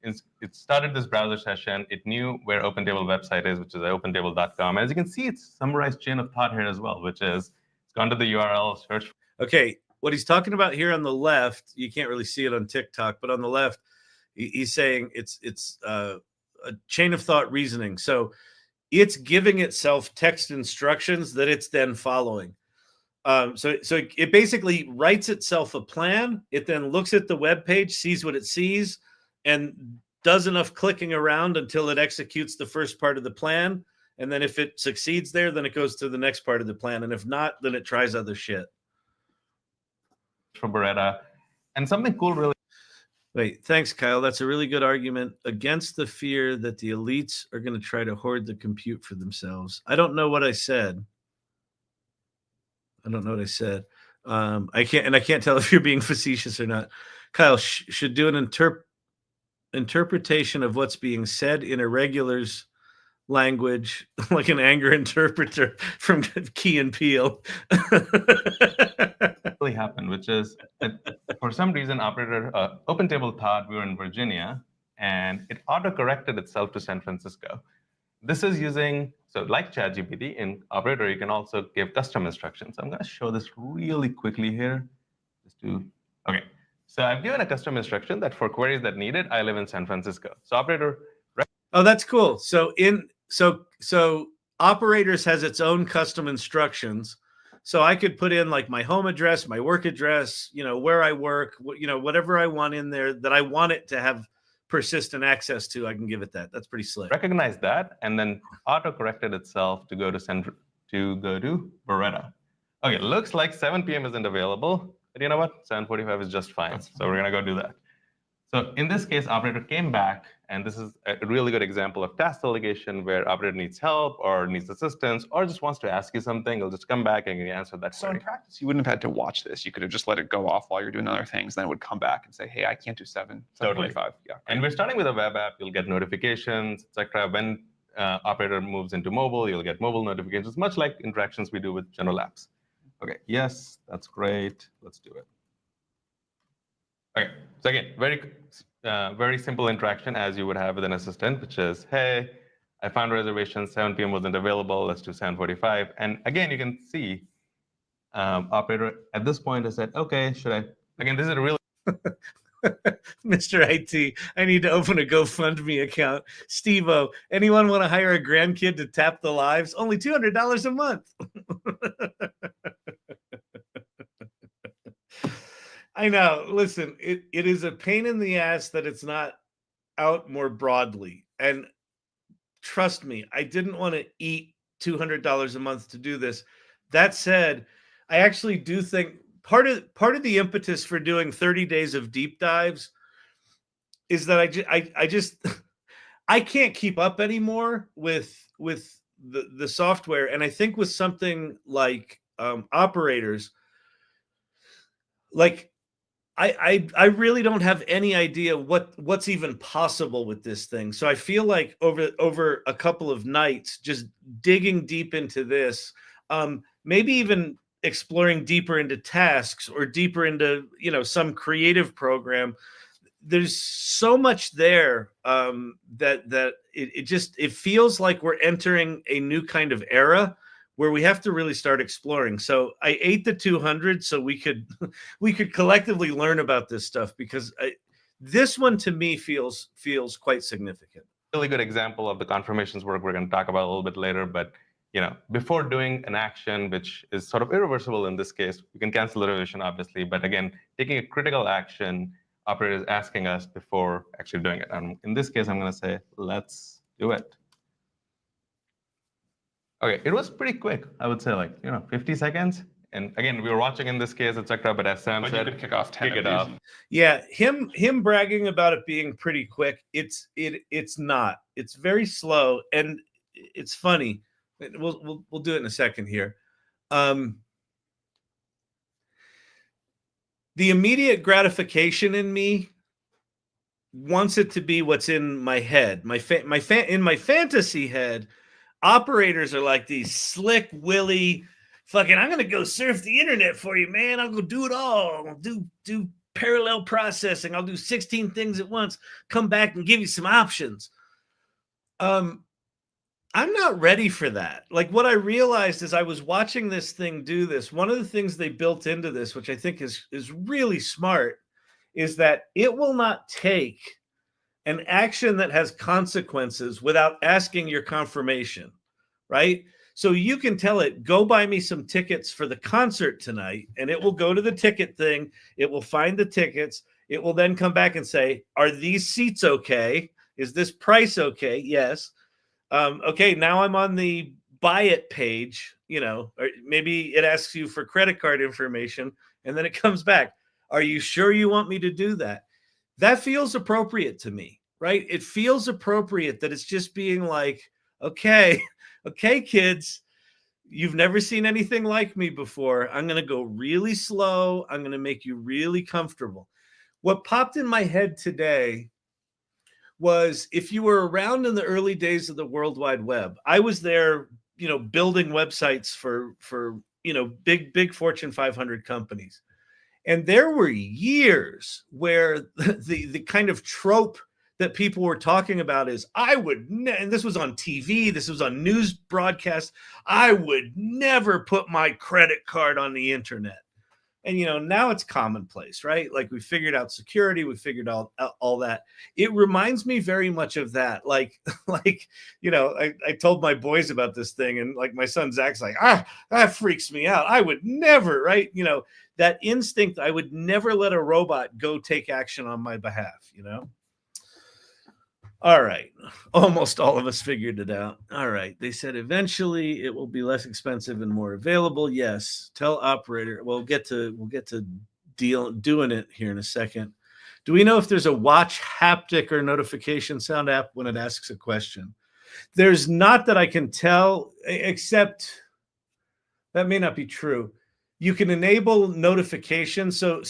It started this browser session. It knew where OpenTable website is, which is opentable.com. As you can see, it's summarized chain of thought here as well, which is it's gone to the URL, search. Okay, what he's talking about here on the left, you can't really see it on TikTok, but on the left, he's saying it's a chain of thought reasoning. So it's giving itself text instructions that it's then following. So it basically writes itself a plan. It then looks at the web page, sees what it sees, and does enough clicking around until it executes the first part of the plan. And then if it succeeds there, then it goes to the next part of the plan. And if not, then it tries other shit. For Beretta. And something cool really. Wait, thanks, Kyle. That's a really good argument against the fear that the elites are going to try to hoard the compute for themselves. I don't know what I said. I can't tell if you're being facetious or not. Kyle should do an interpretation of what's being said in Irregulars language, like an anger interpreter from Key and Peele. Really happened, which is for some reason OpenTable thought we were in Virginia, and it auto-corrected itself to San Francisco. This is using, so like ChatGPT, in Operator, you can also give custom instructions. I'm going to show this really quickly here. Okay, So I've given a custom instruction that for queries that need it, I live in San Francisco. So operator. Oh, that's cool. So Operators has its own custom instructions. So I could put in like my home address, my work address, where I work, whatever I want in there that I want it to have persistent access to, I can give it that. That's pretty slick. Recognize that and then auto-corrected itself to go to Beretta. Okay, looks like 7 p.m. isn't available, but you know what? 7:45 is just fine. So we're gonna go do that. So in this case, operator came back, and this is a really good example of task delegation where operator needs help or needs assistance or just wants to ask you something. He'll just come back and you answer that So query. in practice, you wouldn't have had to watch this. You could have just let it go off while you're doing other things. Then it would come back and say, hey, I can't do 7:45. Totally. Yeah. And we're starting with a web app. You'll get notifications, etc. When operator moves into mobile, you'll get mobile notifications, much like interactions we do with general apps. Okay, yes, that's great. Let's do it. Okay, so again, very simple interaction as you would have with an assistant, which is, hey, I found reservations, 7 p.m. wasn't available, let's do 7:45. And again, you can see operator at this point has said, okay, should I, again, this is a really Mr. IT, I need to open a GoFundMe account. Steve-O, anyone want to hire a grandkid to tap the lives? Only $200 a month. I know. Listen, it is a pain in the ass that it's not out more broadly. And trust me, I didn't want to eat $200 a month to do this. That said, I actually do think part of the impetus for doing 30 days of deep dives is that I just I can't keep up anymore with the software. And I think with something like operators, like I really don't have any idea what's even possible with this thing. So I feel like over a couple of nights, just digging deep into this, maybe even exploring deeper into tasks or deeper into some creative program. There's so much there that it feels like we're entering a new kind of era where we have to really start exploring. So I ate the 200 so we could collectively learn about this stuff, because this one to me feels quite significant. Really good example of the confirmations work we're going to talk about a little bit later. But before doing an action, which is sort of irreversible in this case, we can cancel the reservation, obviously. But again, taking a critical action, operator is asking us before actually doing it. And in this case, I'm going to say, let's do it. Okay, it was pretty quick. I would say 50 seconds. And again, we were watching in this case, etc. But as Sam said, you could kick off 10 kick of it these. off. Yeah, him bragging about it being pretty quick. It's not. It's very slow, and it's funny. We'll do it in a second here. The immediate gratification in me wants it to be what's in my head. In my fantasy head, operators are like these slick willy fucking, I'm gonna go surf the internet for you, man. I'll go do it all. I'll do parallel processing. I'll do 16 things at once, come back and give you some options. I'm not ready for that. Like, what I realized as I was watching this thing do this, one of the things they built into this, which I think is really smart, is that it will not take an action that has consequences without asking your confirmation, right? So you can tell it, go buy me some tickets for the concert tonight, and it will go to the ticket thing. It will find the tickets. It will then come back and say, are these seats okay? Is this price okay? Yes. Okay, now I'm on the buy it page, or maybe it asks you for credit card information, and then it comes back. Are you sure you want me to do that? That feels appropriate to me, right? It feels appropriate that it's just being like, okay, kids, you've never seen anything like me before. I'm going to go really slow. I'm going to make you really comfortable. What popped in my head today was, if you were around in the early days of the World Wide Web, I was there, building websites for big Fortune 500 companies. And there were years where the kind of trope that people were talking about is, and this was on TV, this was on news broadcasts, I would never put my credit card on the internet. And now it's commonplace, right? Like we figured out security, we figured out all that. It reminds me very much of that. Like I told my boys about this thing, and like my son Zach's like, that freaks me out. I would never, right? That instinct, I would never let a robot go take action on my behalf, All right. Almost all of us figured it out. All right. They said eventually it will be less expensive and more available. Yes. Tell operator. We'll get to doing it here in a second. Do we know if there's a watch haptic or notification sound app when it asks a question? There's not that I can tell, except that may not be true. You can enable notifications, so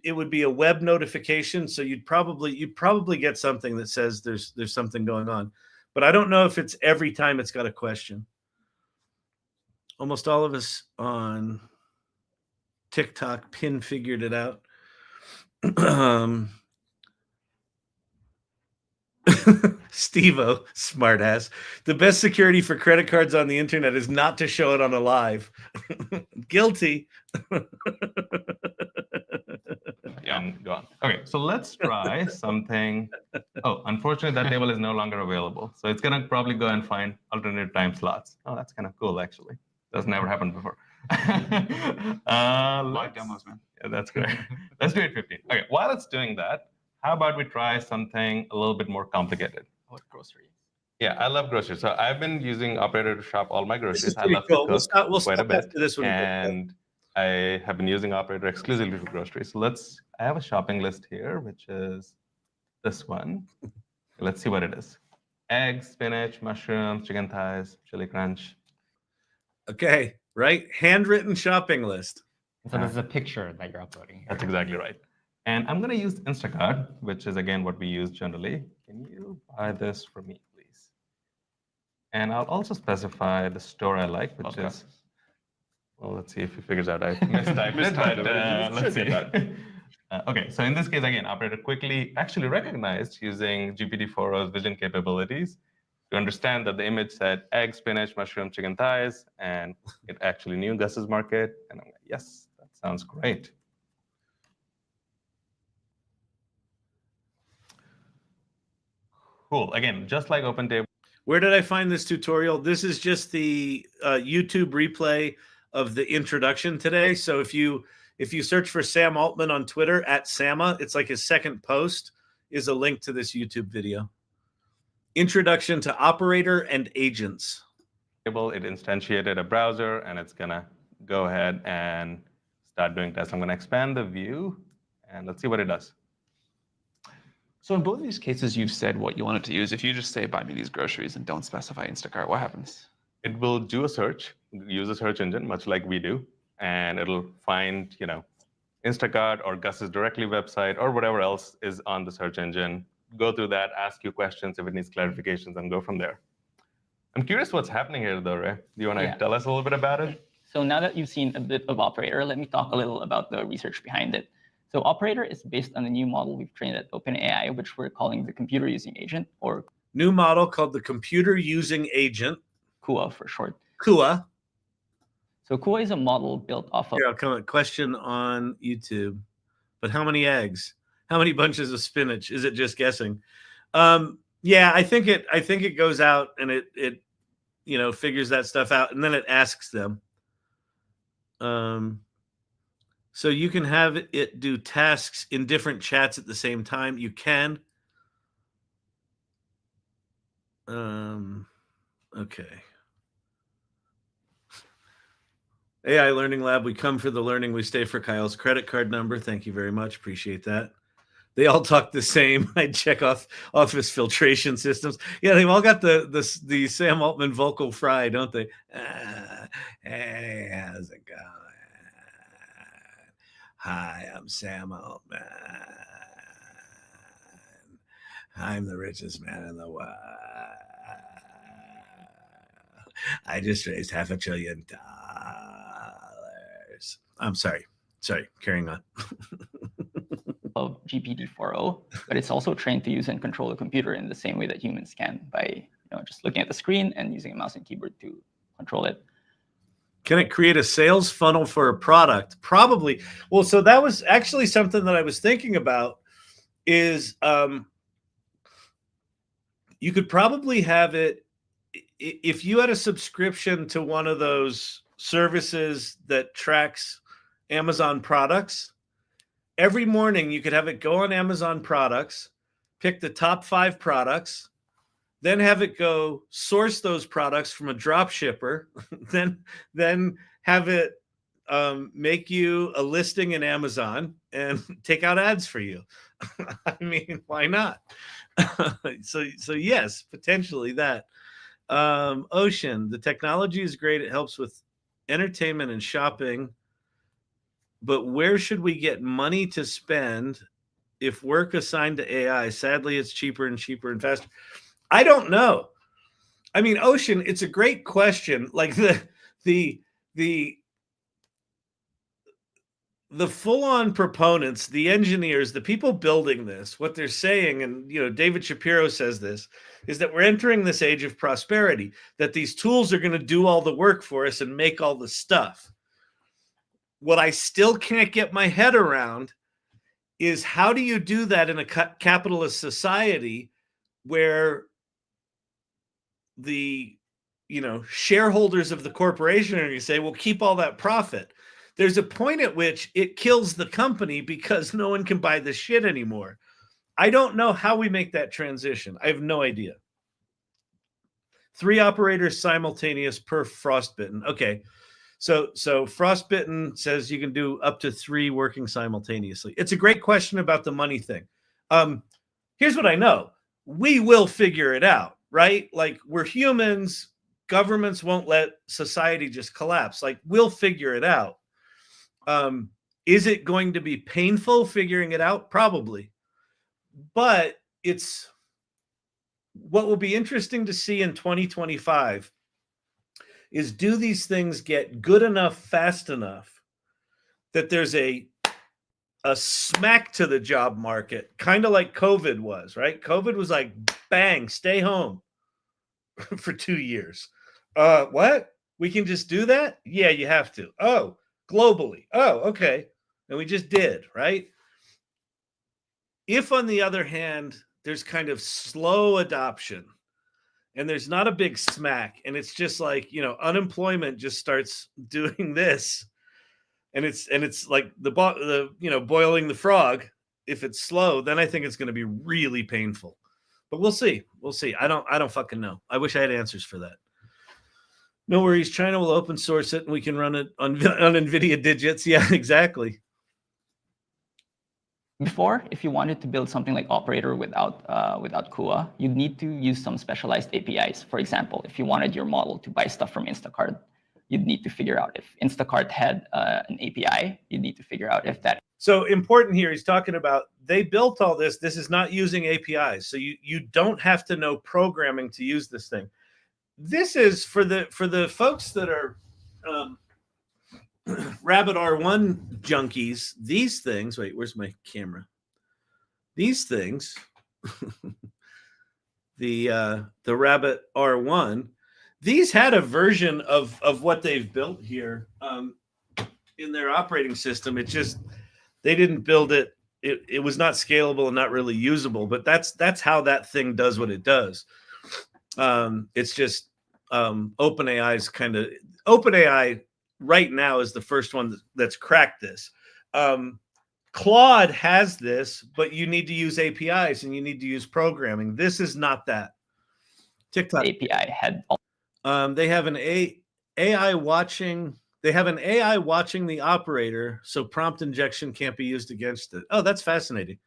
it would be a web notification. So you'd probably get something that says there's something going on, but I don't know if it's every time it's got a question. Almost all of us on TikTok pin figured it out. Steve-O, smartass. The best security for credit cards on the internet is not to show it on a live. Guilty. Yeah, go on. Okay, so let's try something. Oh, unfortunately, that table is no longer available. So it's going to probably go and find alternate time slots. Oh, that's kind of cool, actually. That's never happened before. Live demos, man. Yeah, that's great. Let's do it 15. Okay, while it's doing that, how about we try something a little bit more complicated? What groceries? Yeah, I love groceries. So I've been using Operator to shop all my This groceries. is I pretty love cool. to We'll cook stop quite a bit. after this one. And I have been using Operator exclusively for groceries. So I have a shopping list here, which is this one. Let's see what it is. Eggs, spinach, mushrooms, chicken thighs, chili crunch. Okay, right? Handwritten shopping list. So this is a picture that you're uploading here. That's exactly right. And I'm going to use Instacart, which is, again, what we use generally. Can you buy this for me, please? And I'll also specify the store I like, which is, well, let's see if he figures out I mistyped it, but let's see. Okay, so in this case, again, Operator quickly actually recognized using GPT-4o's vision capabilities to understand that the image said egg, spinach, mushroom, chicken thighs, and it actually knew Gus's Market. And I'm like, yes, that sounds great. Cool. Again, just like OpenTable. Where did I find this tutorial? This is just the YouTube replay of the introduction today. So if you search for Sam Altman on Twitter @Sama, it's like his second post is a link to this YouTube video. Introduction to Operator and Agents. It instantiated a browser, and it's going to go ahead and start doing tests. I'm going to expand the view, and let's see what it does. So in both of these cases, you've said what you want it to use. If you just say, buy me these groceries and don't specify Instacart, what happens? It will do a search, use a search engine, much like we do, and it'll find, Instacart or Gus's Directly website or whatever else is on the search engine, go through that, ask you questions if it needs clarifications, and go from there. I'm curious what's happening here, though, Ray. Do you want to tell us a little bit about it? So now that you've seen a bit of Operator, let me talk a little about the research behind it. So Operator is based on a new model we've trained at OpenAI, which we're calling the Computer Using Agent, or new model called the Computer Using Agent. KUA for short. KUA. So KUA is a model built off of... Here, I'll come a question on YouTube. But how many eggs? How many bunches of spinach? Is it just guessing? Yeah, I think it goes out and it figures that stuff out, and then it asks them. So you can have it do tasks in different chats at the same time. You can. Okay. AI Learning Lab, we come for the learning. We stay for Kyle's credit card number. Thank you very much. Appreciate that. They all talk the same. I check off office filtration systems. Yeah, they've all got the Sam Altman vocal fry, don't they? Hey, how's it going? Hi, I'm Sam Altman. I'm the richest man in the world. I just raised $500 billion. I'm sorry. Carrying on. of GPT-4o, but it's also trained to use and control a computer in the same way that humans can by just looking at the screen and using a mouse and keyboard to control it. Can it create a sales funnel for a product? Probably. Well, so that was actually something that I was thinking about is you could probably have it if you had a subscription to one of those services that tracks Amazon products. Every morning you could have it go on Amazon products, pick the top 5 products, then have it go source those products from a drop shipper, then have it make you a listing in Amazon and take out ads for you. I mean, why not? So yes, potentially that. Ocean, the technology is great. It helps with entertainment and shopping. But where should we get money to spend if work assigned to AI? Sadly, it's cheaper and cheaper and faster. I don't know. I mean, Ocean, it's a great question. Like the full-on proponents, the engineers, the people building this, what they're saying, and David Shapiro says this, is that we're entering this age of prosperity, that these tools are going to do all the work for us and make all the stuff. What I still can't get my head around is how do you do that in a capitalist society where the shareholders of the corporation are going to say, well, keep all that profit. There's a point at which it kills the company because no one can buy this shit anymore. I don't know how we make that transition. I have no idea. 3 operators simultaneous per frostbitten. Okay. So frostbitten says you can do up to 3 working simultaneously. It's a great question about the money thing. Here's what I know. We will figure it out, right? Like, we're humans. Governments won't let society just collapse. Like, we'll figure it out. Is it going to be painful figuring it out? Probably. But it's what will be interesting to see in 2025 is, do these things get good enough fast enough that there's a smack to the job market, kind of like COVID was, right? COVID was like, bang, stay home for 2 years. What? We can just do that? Yeah, you have to. Oh, globally. Oh, okay. And we just did, right? If, on the other hand, there's kind of slow adoption and there's not a big smack, and it's just like, unemployment just starts doing this, and it's like the boiling the frog. If it's slow, then I think it's going to be really painful. But we'll see. I don't fucking know. I wish I had answers for that. No worries. China will open source it and we can run it on NVIDIA digits. Yeah, exactly. Before, if you wanted to build something like Operator without Kua, you'd need to use some specialized APIs. For example, if you wanted your model to buy stuff from Instacart, you'd need to figure out if Instacart had an API. You'd need to figure out if that. So important here, he's talking about they built all this. This is not using APIs. So you don't have to know programming to use this thing. This is for the folks that are Rabbit R1 junkies. These things, wait, where's my camera? These things, the Rabbit R1, these had a version of what they've built here in their operating system. It just, they didn't build it. It was not scalable and not really usable, but that's how that thing does what it does. It's just OpenAI's kind of, OpenAI right now is the first one that's cracked this. Claude has this, but you need to use APIs and you need to use programming. This is not that. TikTok API had. They have an AI watching. They have an AI watching the operator, so prompt injection can't be used against it. Oh, that's fascinating.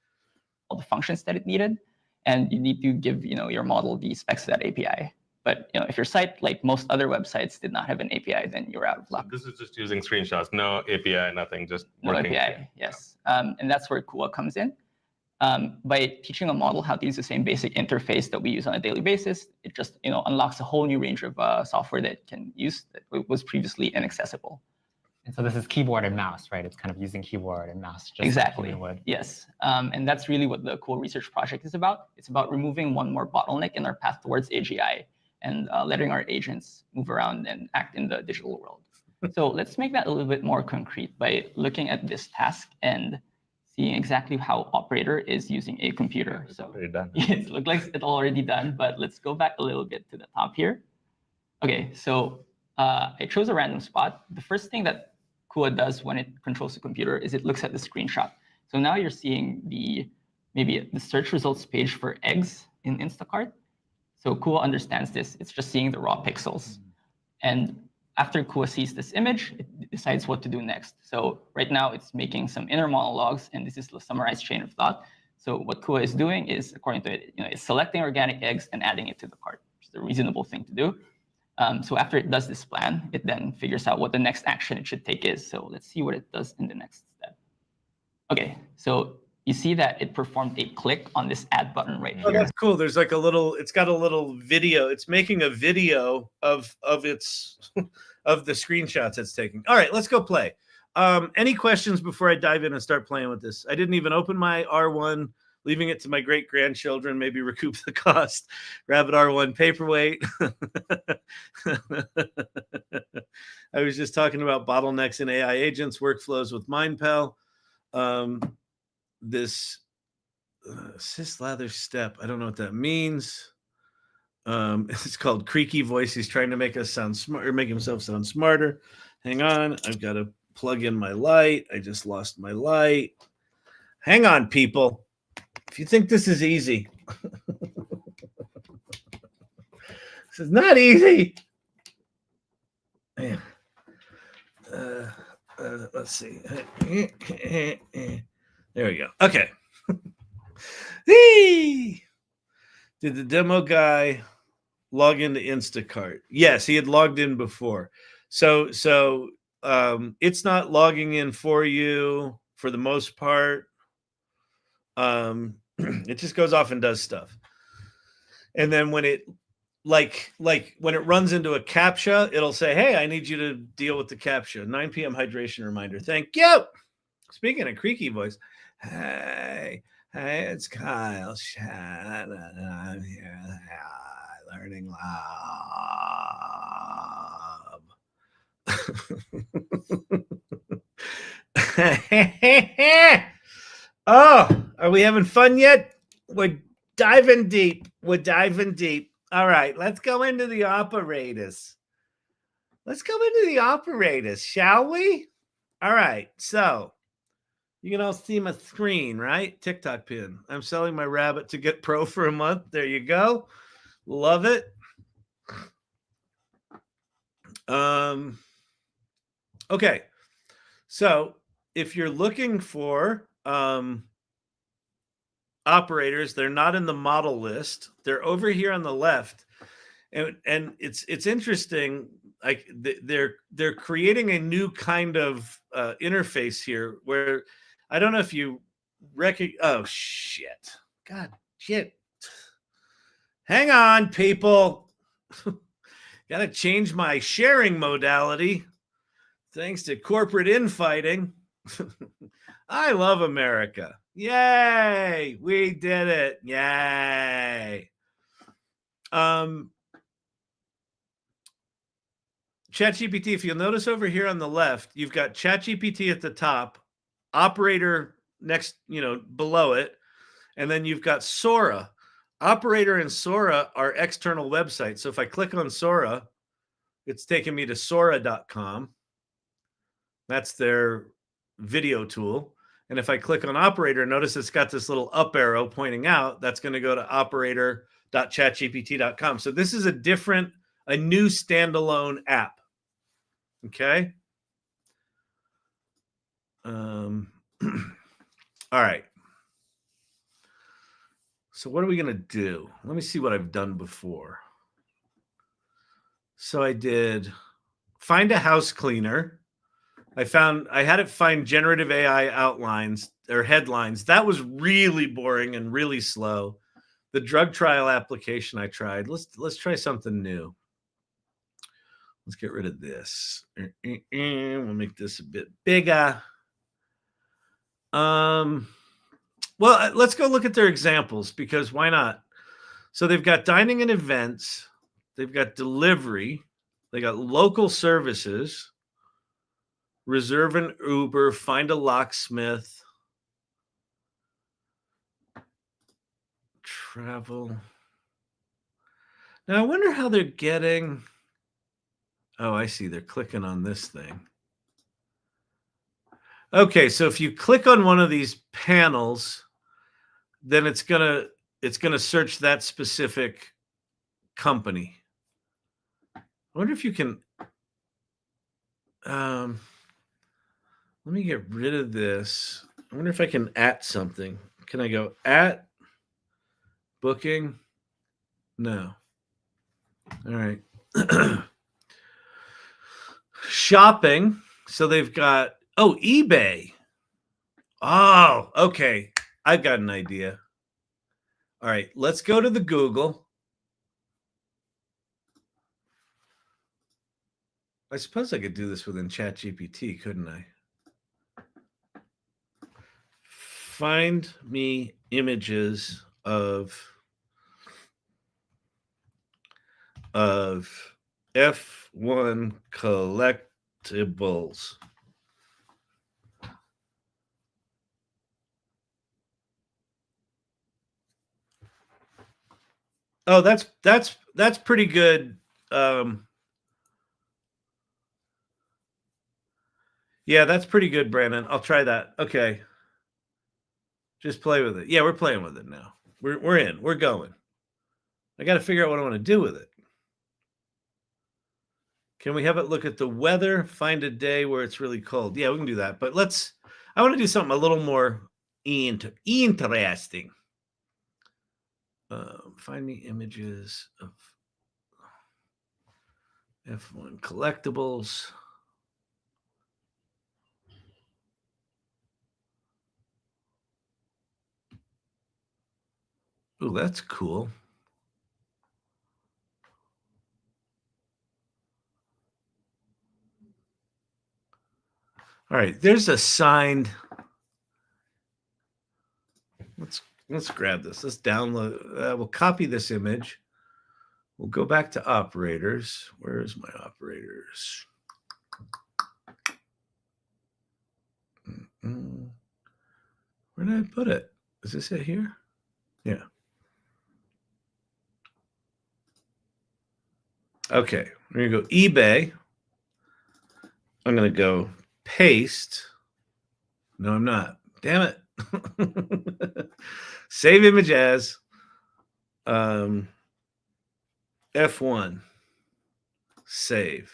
All the functions that it needed, and you need to give your model the specs to that API. But if your site, like most other websites, did not have an API, then you're out of luck. So this is just using screenshots, no API, nothing, just no working. API. Yes, and that's where Kua comes in. By teaching a model how to use the same basic interface that we use on a daily basis, it just unlocks a whole new range of software that it can use that was previously inaccessible. And so this is keyboard and mouse, right? It's kind of using keyboard and mouse. Just Exactly. Like would. Yes, and that's really what the Kua research project is about. It's about removing one more bottleneck in our path towards AGI and letting our agents move around and act in the digital world. So let's make that a little bit more concrete by looking at this task and seeing exactly how operator is using a computer. It's So already done. it looks like it's already done, but let's go back a little bit to the top here. Okay, so I chose a random spot. The first thing that Kua does when it controls the computer is it looks at the screenshot. So now you're seeing maybe the search results page for eggs in Instacart. So Kua understands this. It's just seeing the raw pixels. And after Kua sees this image, it decides what to do next. So right now it's making some inner monologues, and this is the summarized chain of thought. So what Kua is doing is, according to it, it's selecting organic eggs and adding it to the cart, which is a reasonable thing to do. So after it does this plan, it then figures out what the next action it should take is. So let's see what it does in the next step. Okay, so you see that it performed a click on this add button right here. Oh, that's cool. There's like a little, it's got a little video. It's making a video of its of the screenshots it's taking. All right, let's go play. Any questions before I dive in and start playing with this? I didn't even open my R1, leaving it to my great grandchildren, maybe recoup the cost. Rabbit R1 paperweight. I was just talking about bottlenecks in AI agents, workflows with MindPal. This assist lather step, I don't know what that means. It's called creaky voice. He's trying to make us sound smart, or make himself sound smarter. Hang on, I've got to plug in my light. I just lost my light. Hang on, people. If you think this is easy, this is not easy. Man. Let's see. There we go. Okay. Did the demo guy log into Instacart? Yes, he had logged in before. So it's not logging in for you for the most part. It just goes off and does stuff. And then when it like when it runs into a CAPTCHA, it'll say, hey, I need you to deal with the CAPTCHA. 9 p.m. hydration reminder. Thank you. Speaking of creaky voice, hey, it's Kyle Shannon. I'm here learning lab. Oh, are we having fun yet? We're diving deep. All right, let's go into the operators. Shall we? All right, so you can all see my screen, right? TikTok pin. I'm selling my rabbit to get pro for a month. There you go. Love it. Okay, so if you're looking for operators, they're not in the model list. They're over here on the left, and it's interesting. Like they're creating a new kind of interface here where I don't know if you recognize. Oh shit! God shit! Hang on, people. Got to change my sharing modality. Thanks to corporate infighting. I love America. Yay! We did it. Yay! ChatGPT, if you'll notice over here on the left, you've got ChatGPT at the top, operator next, below it, and then you've got Sora. Operator and Sora are external websites. So if I click on Sora, it's taking me to Sora.com. That's their video tool. And if I click on operator, notice it's got this little up arrow pointing out. That's going to go to operator.chatgpt.com. So this is a new standalone app. Okay. All right. So what are we going to do? Let me see what I've done before. So I did find a house cleaner. I had it find generative AI outlines or headlines. That was really boring and really slow. The drug trial application I tried. Let's try something new. Let's get rid of this. We'll make this a bit bigger. Well, let's go look at their examples because why not? So they've got dining and events. They've got delivery. They got local services. reserve an Uber, find a locksmith, travel. Now I wonder how they're getting. Oh, I see. They're clicking on this thing. Okay, so if you click on one of these panels, then it's gonna search that specific company. I wonder if you can. Let me get rid of this. I wonder if I can at something. Can I go at booking? No. All right. Shopping. So they've got, eBay. Oh, okay. I've got an idea. All right. Let's go to the Google. I suppose I could do this within ChatGPT, couldn't I? Find me images of F1 collectibles. Oh, that's pretty good. Yeah, that's pretty good, Brandon. I'll try that. Okay. Just play with it. Yeah, we're playing with it now. We're in. We're going. I got to figure out what I want to do with it. Can we have it look at the weather, find a day where it's really cold? Yeah, we can do that. But I want to do something a little more interesting. Find me images of F1 collectibles. Oh, that's cool. All right, there's a signed. Let's grab this. Let's download. We'll copy this image. We'll go back to operators. Where's my operators? Where did I put it? Is this it here? Yeah. Okay, we're going to go eBay. I'm going to go paste. No, I'm not. Damn it. Save image as F1. Save.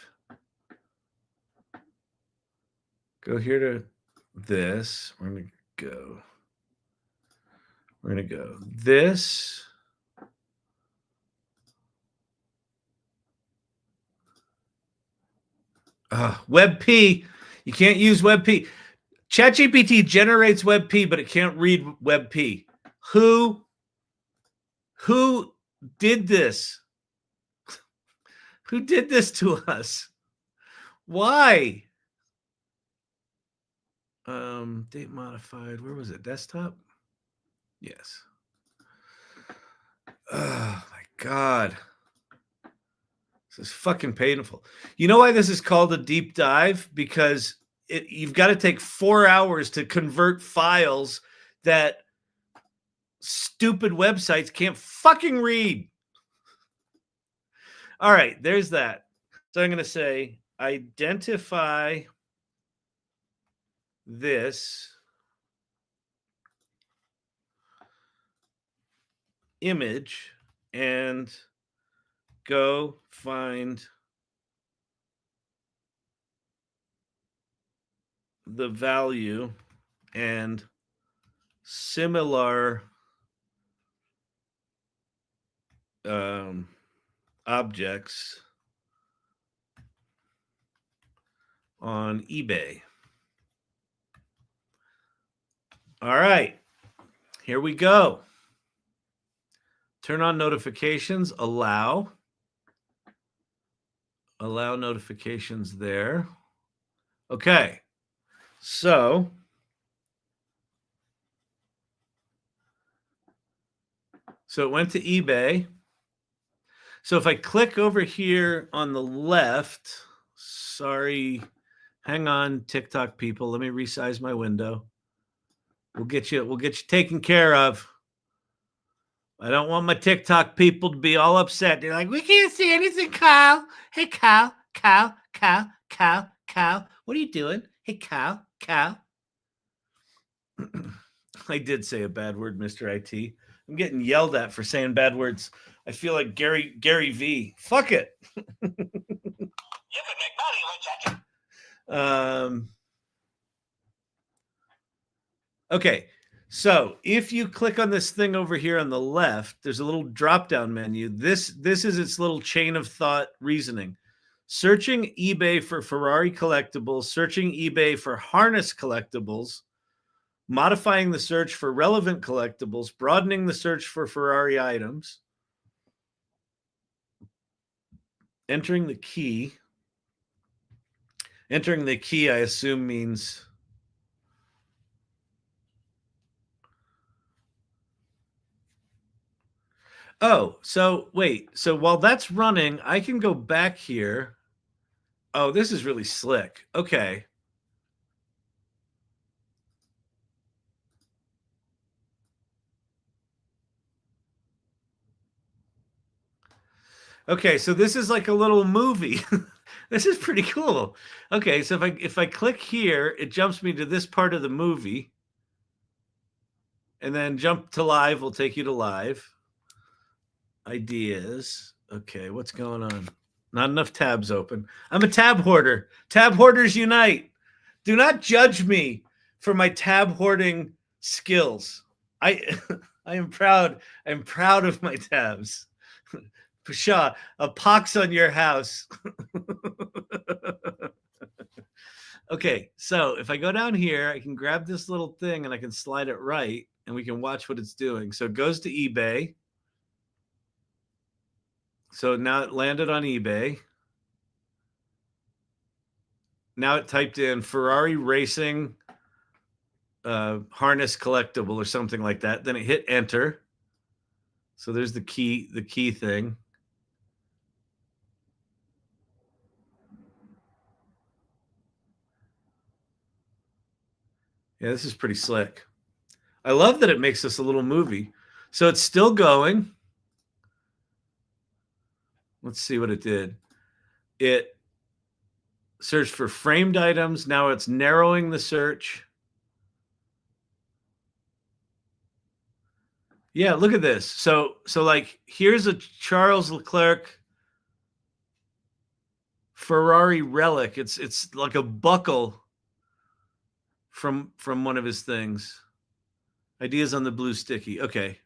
Go here to this. We're going to go this. WebP. You can't use WebP. ChatGPT generates WebP, but it can't read WebP. Who did this? Who did this to us? Why? Date modified. Where was it? Desktop? Yes. Oh my God. This is fucking painful. You know why this is called a deep dive? Because you've got to take 4 hours to convert files that stupid websites can't fucking read. All right, there's that. So I'm going to say identify this image and go find the value and similar objects on eBay. All right, here we go. Turn on notifications, allow notifications there. Okay, so it went to eBay. So if I click over here on the left, sorry, Hang on, TikTok people. Let me resize my window. We'll get you taken care of. I don't want my TikTok people to be all upset. They're like, we can't see anything, Kyle. Hey, Kyle. What are you doing? Hey, Kyle. I did say a bad word, Mr. IT. I'm getting yelled at for saying bad words. I feel like Gary V. Fuck it. You can make money with ChatGPT. Okay, so if you click on this thing over here on the left, there's a little drop-down menu. This is its little chain of thought reasoning. Searching eBay for Ferrari collectibles, searching eBay for harness collectibles, modifying the search for relevant collectibles, broadening the search for Ferrari items, entering the key. Entering the key, I assume, means... Oh, so wait. So while that's running, I can go back here. Oh, this is really slick. Okay. Okay, so this is like a little movie. This is pretty cool. Okay, so if I click here, it jumps me to this part of the movie. And then jump to live will take you to live. Ideas. Okay, what's going on? Not enough tabs open. I'm a tab hoarder. Tab hoarders unite. Do not judge me for my tab hoarding skills. I am proud. I'm proud of my tabs. Pshaw, a pox on your house. Okay, so if I go down here, I can grab this little thing and I can slide it right and we can watch what it's doing. So it goes to eBay. So now it landed on eBay. Now it typed in Ferrari racing harness collectible or something like that. Then it hit enter. So there's the key thing. Yeah, this is pretty slick. I love that it makes this a little movie. So it's still going. Let's see what it did. It searched for framed items. Now it's narrowing the search. Yeah, look at this. So like here's a Charles Leclerc Ferrari relic. It's like a buckle from one of his things. Ideas on the blue sticky. Okay.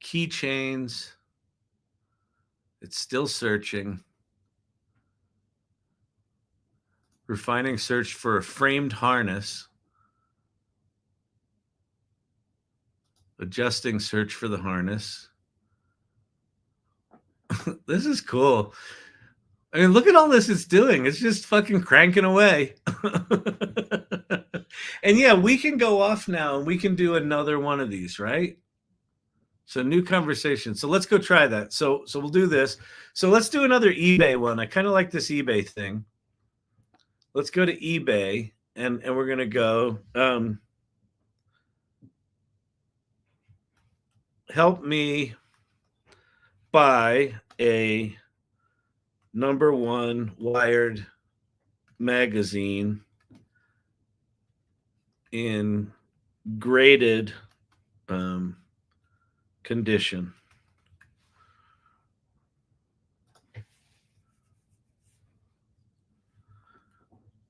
Keychains. It's still searching. Refining search for a framed harness. Adjusting search for the harness. This is cool. I mean, look at all this it's doing. It's just fucking cranking away. And yeah, we can go off now and we can do another one of these, right? So new conversation. So let's go try that. So we'll do this. So let's do another eBay one. I kind of like this eBay thing. Let's go to eBay and we're going to go help me buy a #1 Wired magazine in graded condition.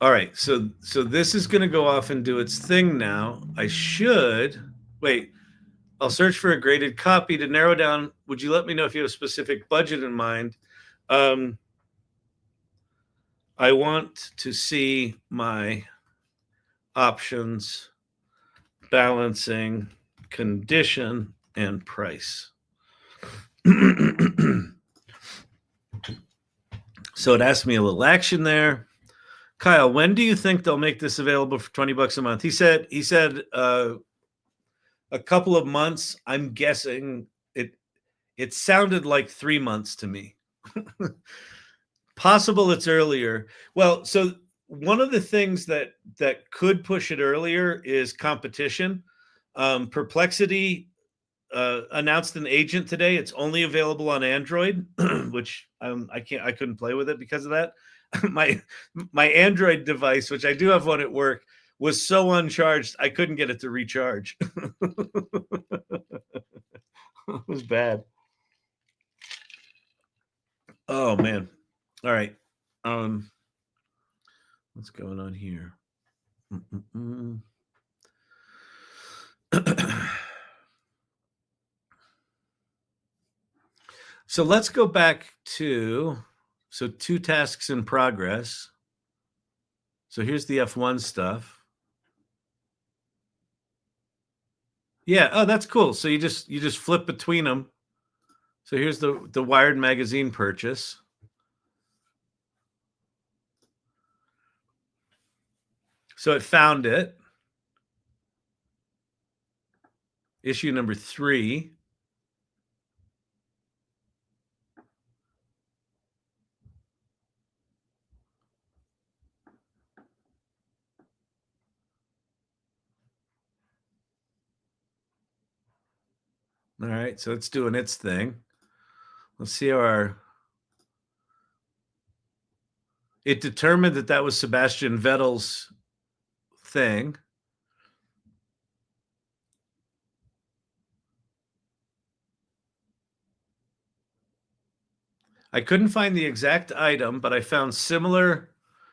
All right, so this is going to go off and do its thing now. I should wait. I'll search for a graded copy to narrow down. Would you let me know if you have a specific budget in mind? I want to see my options balancing condition and price. So it asked me a little action there. Kyle, when do you think they'll make this available for $20 a month? He said a couple of months. I'm guessing it sounded like 3 months to me. Possible it's earlier. Well, so one of the things that could push it earlier is competition. Perplexity announced an agent today. It's only available on Android, which I couldn't play with it because of that. my Android device, which I do have one at work, was so uncharged I couldn't get it to recharge. It was bad. Oh man. All right. What's going on here? So let's go back to 2 tasks in progress. So here's the F1 stuff. Yeah, oh, that's cool. So you just flip between them. So here's the Wired magazine purchase. So it found it. Issue number 3. All right, so it's doing its thing. Let's see how it determined that was Sebastian Vettel's thing. I couldn't find the exact item, but I found similar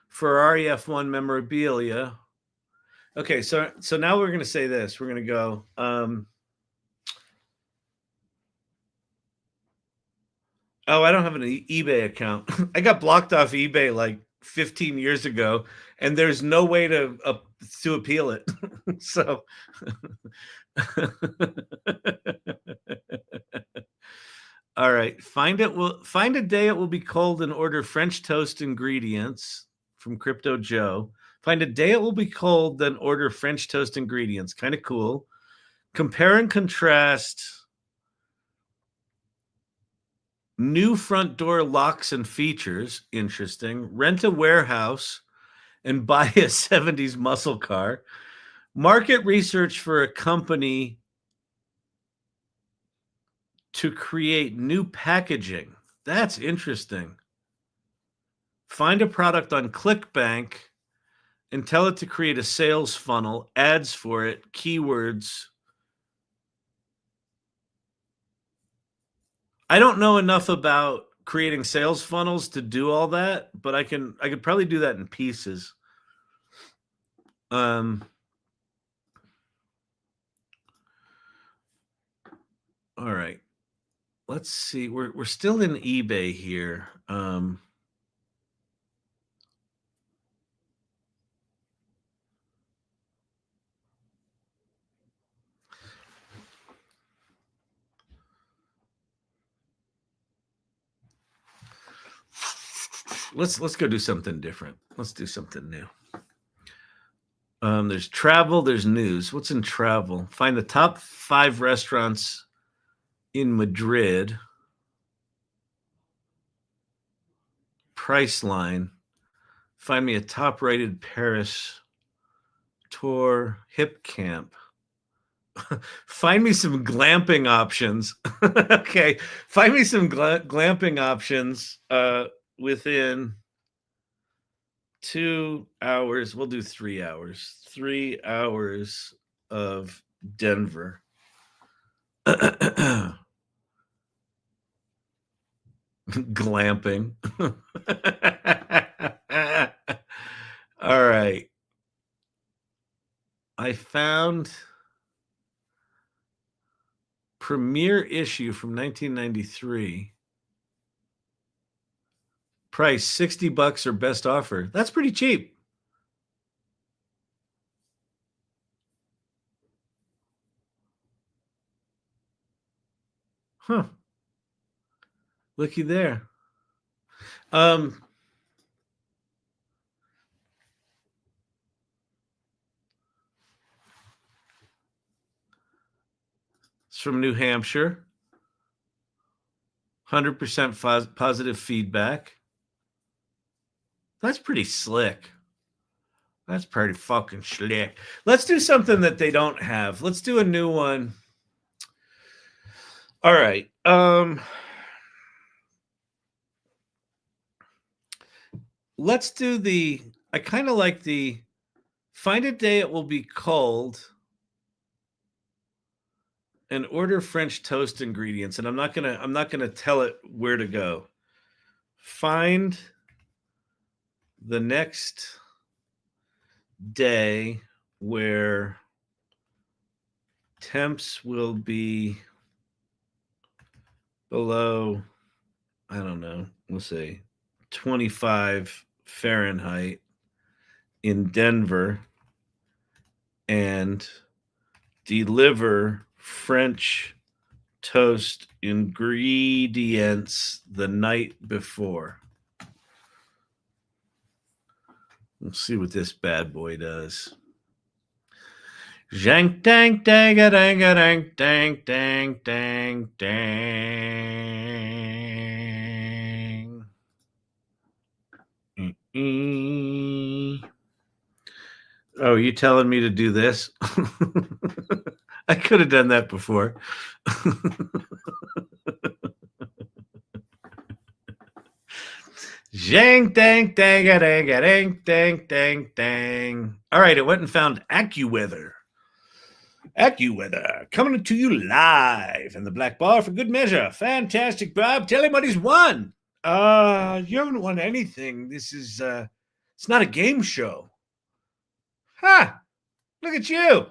Ferrari F1 memorabilia. Okay, so now we're going to say this. We're going to go. Oh, I don't have an eBay account. I got blocked off eBay like 15 years ago, and there's no way to appeal it. So. All right. Find a day it will be cold and order French toast ingredients from Crypto Joe. Find a day it will be cold, then order French toast ingredients. Kind of cool. Compare and contrast new front door locks and features. Interesting. Rent a warehouse and buy a 70s muscle car. Market research for a company to create new packaging. That's interesting. Find a product on ClickBank and tell it to create a sales funnel, ads for it, keywords. I don't know enough about creating sales funnels to do all that, but I could probably do that in pieces. All right. Let's see. We're still in eBay here. Let's go do something different. Let's do something new. There's travel, there's news. What's in travel? Find the top 5 restaurants in Madrid. Priceline. Find me a top-rated Paris tour. Hip camp. Find me some glamping options. Okay, find me some glamping options within 2 hours. We'll do 3 hours. 3 hours of Denver. Glamping. All right. I found premiere issue from 1993. Price $60 or best offer. That's pretty cheap. Huh. Looky there. from New Hampshire. 100% positive feedback. That's pretty slick. That's pretty fucking slick. Let's do something that they don't have. Let's do a new one. All right. Let's do I kind of like find a day it will be cold and order French toast ingredients. And I'm not gonna tell it where to go. Find the next day where temps will be below, I don't know, let's say 25 Fahrenheit in Denver, and deliver French toast ingredients the night before. Let's see what this bad boy does. Jank dank dang a dang a dang dang dang dang dang. Oh, you telling me to do this? I could have done that before. Zhang dang dang a dang a dang dang dang dang. All right, it went and found AccuWeather. AccuWeather coming to you live in the black bar for good measure. Fantastic, Bob. Tell him what he's won. You haven't won anything. This is it's not a game show. Ha! Look at you.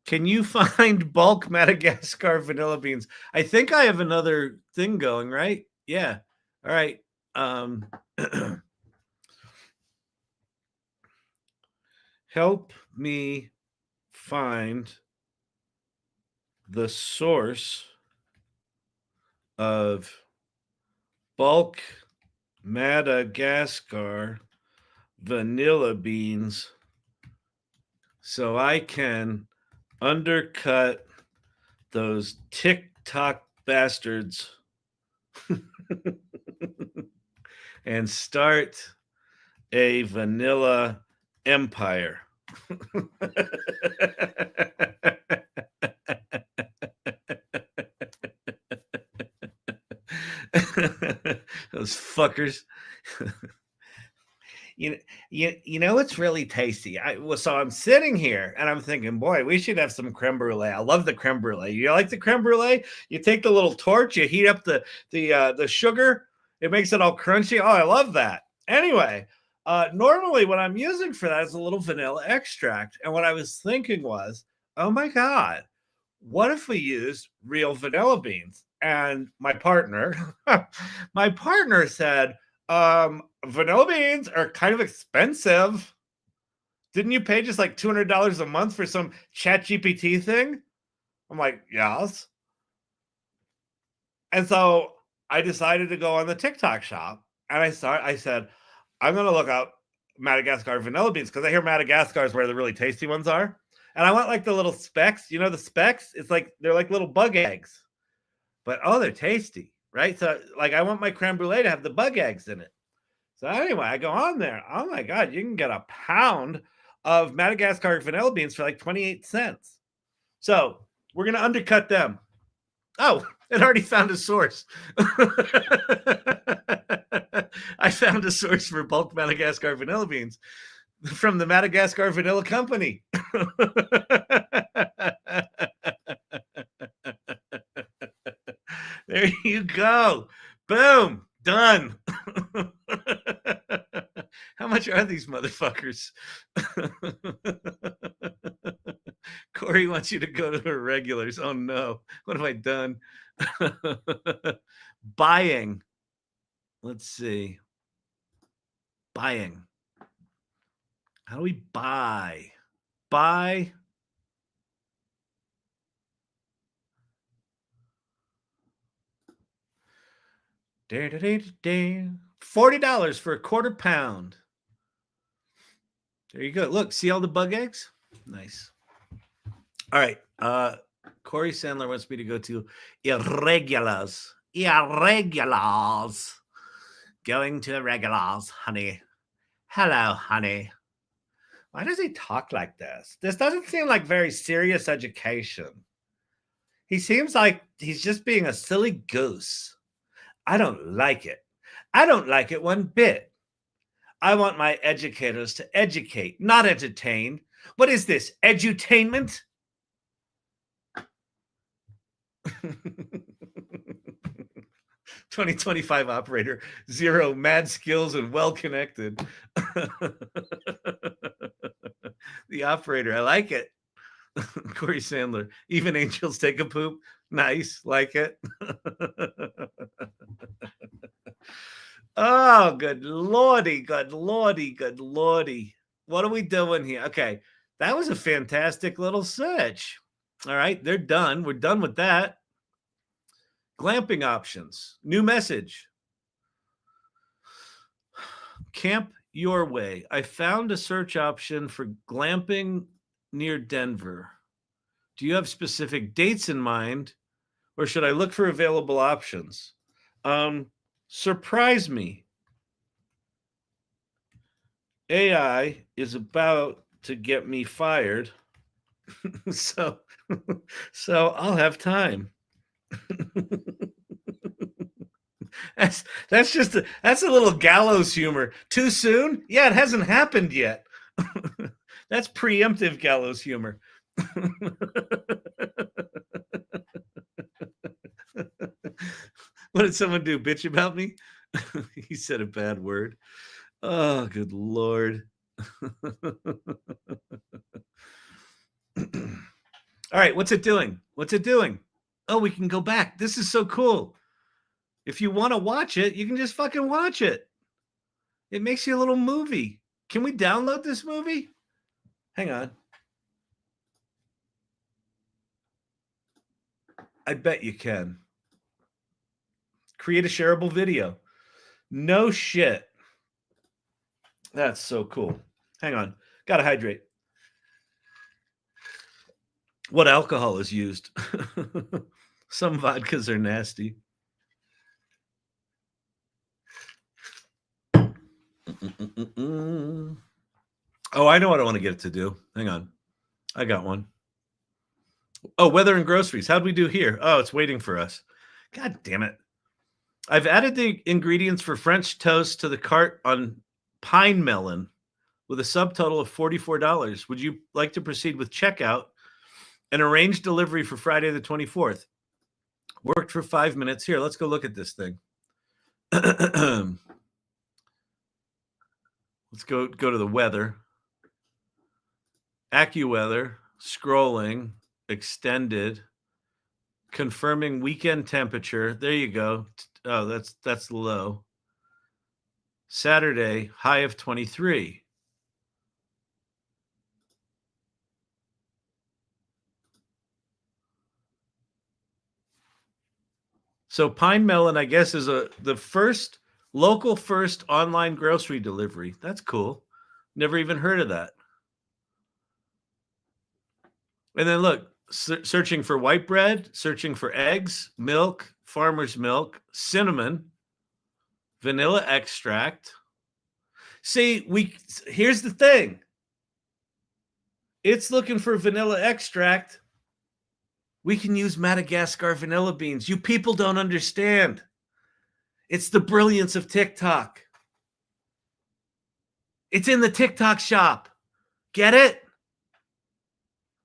Can you find bulk Madagascar vanilla beans? I think I have another thing going, right? Yeah. All right. Help me find the source of bulk Madagascar vanilla beans so I can undercut those TikTok bastards and start a vanilla empire. Those fuckers. You know it's really tasty. So I'm sitting here and I'm thinking, boy, we should have some creme brulee. I love the creme brulee. You like the creme brulee? You take the little torch, you heat up the sugar, it makes it all crunchy. Oh, I love that. Anyway, normally what I'm using for that is a little vanilla extract. And what I was thinking was, oh my God, what if we used real vanilla beans? And my partner said, vanilla beans are kind of expensive. Didn't you pay just like $200 a month for some ChatGPT thing? I'm like, yes. And so I decided to go on the TikTok shop and I said, I'm going to look up Madagascar vanilla beans because I hear Madagascar is where the really tasty ones are. And I want like the little specks, you know, the specks, it's like, they're like little bug eggs, but oh, they're tasty, right? So like, I want my creme brulee to have the bug eggs in it. So anyway, I go on there. Oh my God, you can get a pound of Madagascar vanilla beans for like 28 cents. So we're going to undercut them. Oh, it already found a source. I found a source for bulk Madagascar vanilla beans from the Madagascar Vanilla Company. There you go. Boom. Done. How much are these motherfuckers? Corey wants you to go to Irregulars. Oh no. What have I done? Buying. Let's see. Buying. How do we buy? Buy. $40 for a quarter pound There you go. Look, see all the bug eggs? Nice. All right. Corey Sandler wants me to go to Irregulars. Irregulars. Going to Irregulars, honey. Hello, honey. Why does he talk like this? This doesn't seem like very serious education. He seems like he's just being a silly goose. I don't like it. I don't like it one bit. I want my educators to educate, not entertain. What is this, edutainment? 2025 operator, 0, mad skills and well-connected. The operator, I like it. Corey Sandler, even angels take a poop. Nice, like it. Oh, good lordy, good lordy, good lordy. What are we doing here? Okay, that was a fantastic little search. All right, they're done. We're done with that. Glamping options. New message. Camp your way. I found a search option for glamping near Denver. Do you have specific dates in mind, or should I look for available options? Surprise me. AI is about to get me fired. so I'll have time. That's a little gallows humor. Too soon? Yeah, it hasn't happened yet. That's preemptive gallows humor. What did someone do? Bitch about me? He said a bad word. Oh, good Lord. All right, what's it doing? What's it doing? Oh, we can go back. This is so cool. If you want to watch it, you can just fucking watch it. It makes you a little movie. Can we download this movie? Hang on. I bet you can. Create a shareable video. No shit. That's so cool. Hang on. Gotta hydrate. What alcohol is used? Some vodkas are nasty. Oh, I know what I want to get it to do. Hang on. I got one. Oh, weather and groceries. How'd we do here? Oh, it's waiting for us. God damn it. I've added the ingredients for French toast to the cart on Pine Melon with a subtotal of $44. Would you like to proceed with checkout and arrange delivery for Friday the 24th? Worked for 5 minutes. Here, let's go look at this thing. Let's go to the weather. AccuWeather, scrolling, extended, confirming weekend temperature. There you go. Oh, that's low. Saturday, high of 23. So Pine Melon, I guess, is the first local first online grocery delivery. That's cool. Never even heard of that. And then look, searching for white bread, searching for eggs, milk, farmer's milk, cinnamon, vanilla extract. See, here's the thing. It's looking for vanilla extract. We can use Madagascar vanilla beans. You people don't understand. It's the brilliance of TikTok. It's in the TikTok shop. Get it?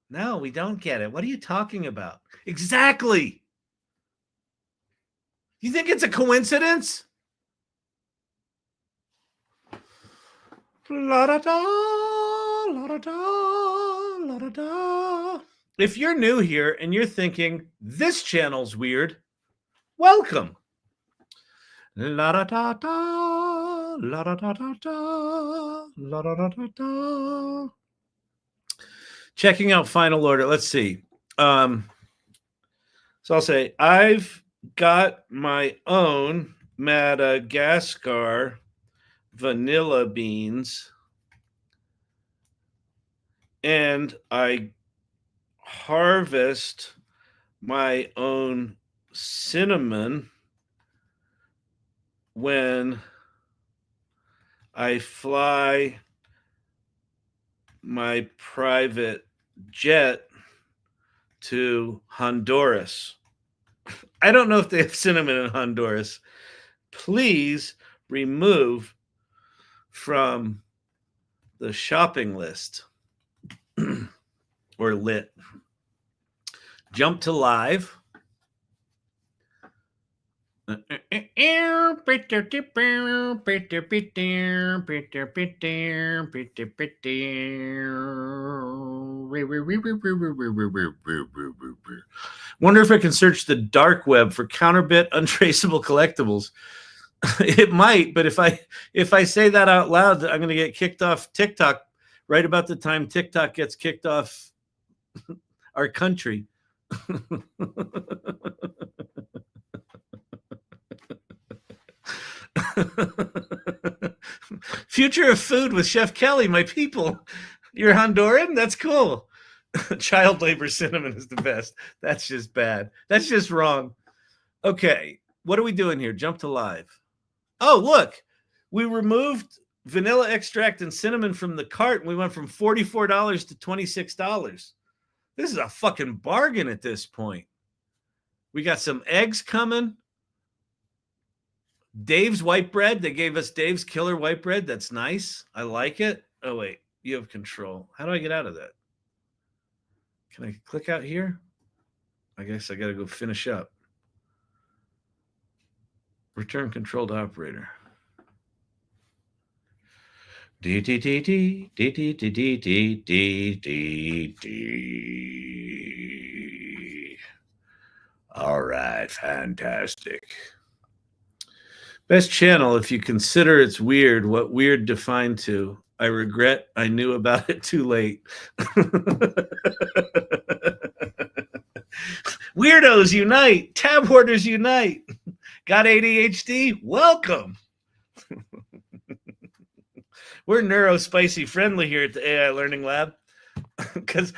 No, we don't get it. What are you talking about? Exactly. You think it's a coincidence? La da da, la da da, la da da. If you're new here and you're thinking this channel's weird, welcome. La da da da, la da da da da, la da da da da. Checking out final order. Let's see. So I'll say I've got my own Madagascar vanilla beans and I harvest my own cinnamon when I fly my private jet to Honduras. I don't know if they have cinnamon in Honduras. Please remove from the shopping list or lit. Jump to live. Wonder if I can search the dark web for counterfeit, untraceable collectibles. It might, but if I say that out loud, I'm going to get kicked off TikTok right about the time TikTok gets kicked off our country. Future of food with Chef Kelly, my people. You're Honduran? That's cool. Child labor cinnamon is the best. That's just bad. That's just wrong. Okay, what are we doing here? Jump to live. Oh, look, we removed vanilla extract and cinnamon from the cart, and we went from $44 to $26. This is a fucking bargain at this point. We got some eggs coming. Dave's white bread. They gave us Dave's killer white bread. That's nice. I like it. Oh, wait. You have control. How do I get out of that? Can I click out here? I guess I got to go finish up. Return control to operator. All right, fantastic. Best channel, if you consider it's weird, what weird defined to? I regret I knew about it too late. Weirdos unite. Tab hoarders unite. Got ADHD? Welcome. We're neurospicy friendly here at the AI Learning Lab. Because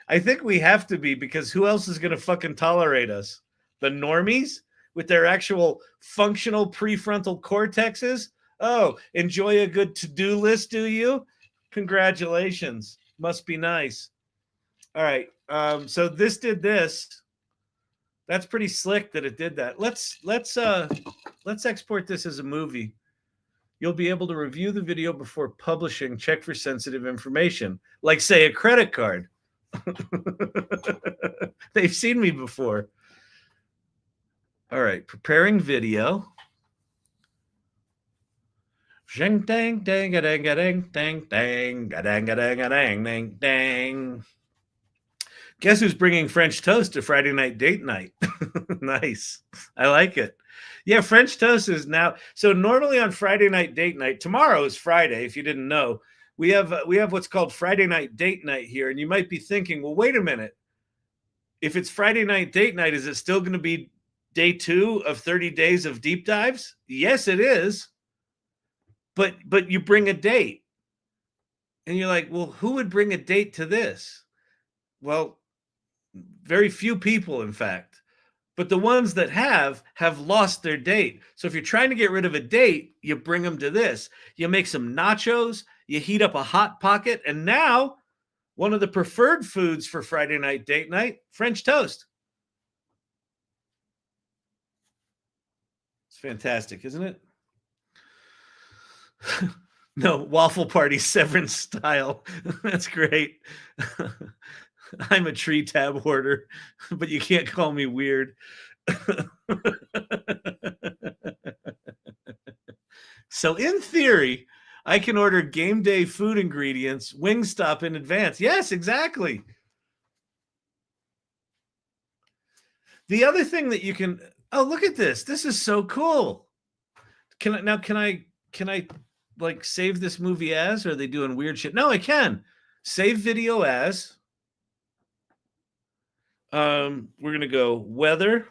I think we have to be, because who else is going to fucking tolerate us? The normies with their actual functional prefrontal cortexes? Oh, enjoy a good to-do list, do you? Congratulations. Must be nice. All right. So this did this. That's pretty slick that it did that. Let's export this as a movie. You'll be able to review the video before publishing. Check for sensitive information, like, say, a credit card. They've seen me before. All right, preparing video. Dang dang dang dang dang dang dang dang dang dang dang. Guess who's bringing French toast to Friday night date night? Nice. I like it. Yeah, French toast is now. So normally on Friday night date night, tomorrow is Friday, if you didn't know, we have what's called Friday night date night here. And you might be thinking, well, wait a minute. If it's Friday night date night, is it still going to be day 2 of 30 days of deep dives? Yes, it is. But you bring a date. And you're like, well, who would bring a date to this? Well, very few people, in fact. But the ones that have lost their date. So if you're trying to get rid of a date, you bring them to this. You make some nachos, you heat up a Hot Pocket, and now one of the preferred foods for Friday night date night, French toast. It's fantastic, isn't it? No, waffle party severance style. That's great. I'm a tree tab hoarder, but you can't call me weird. So in theory, I can order game day food ingredients, Wingstop in advance. Yes, exactly. The other thing that you can, oh, look at this. This is so cool. Can I like save this movie as, or are they doing weird shit? No, I can. Save video as. We're going to go weather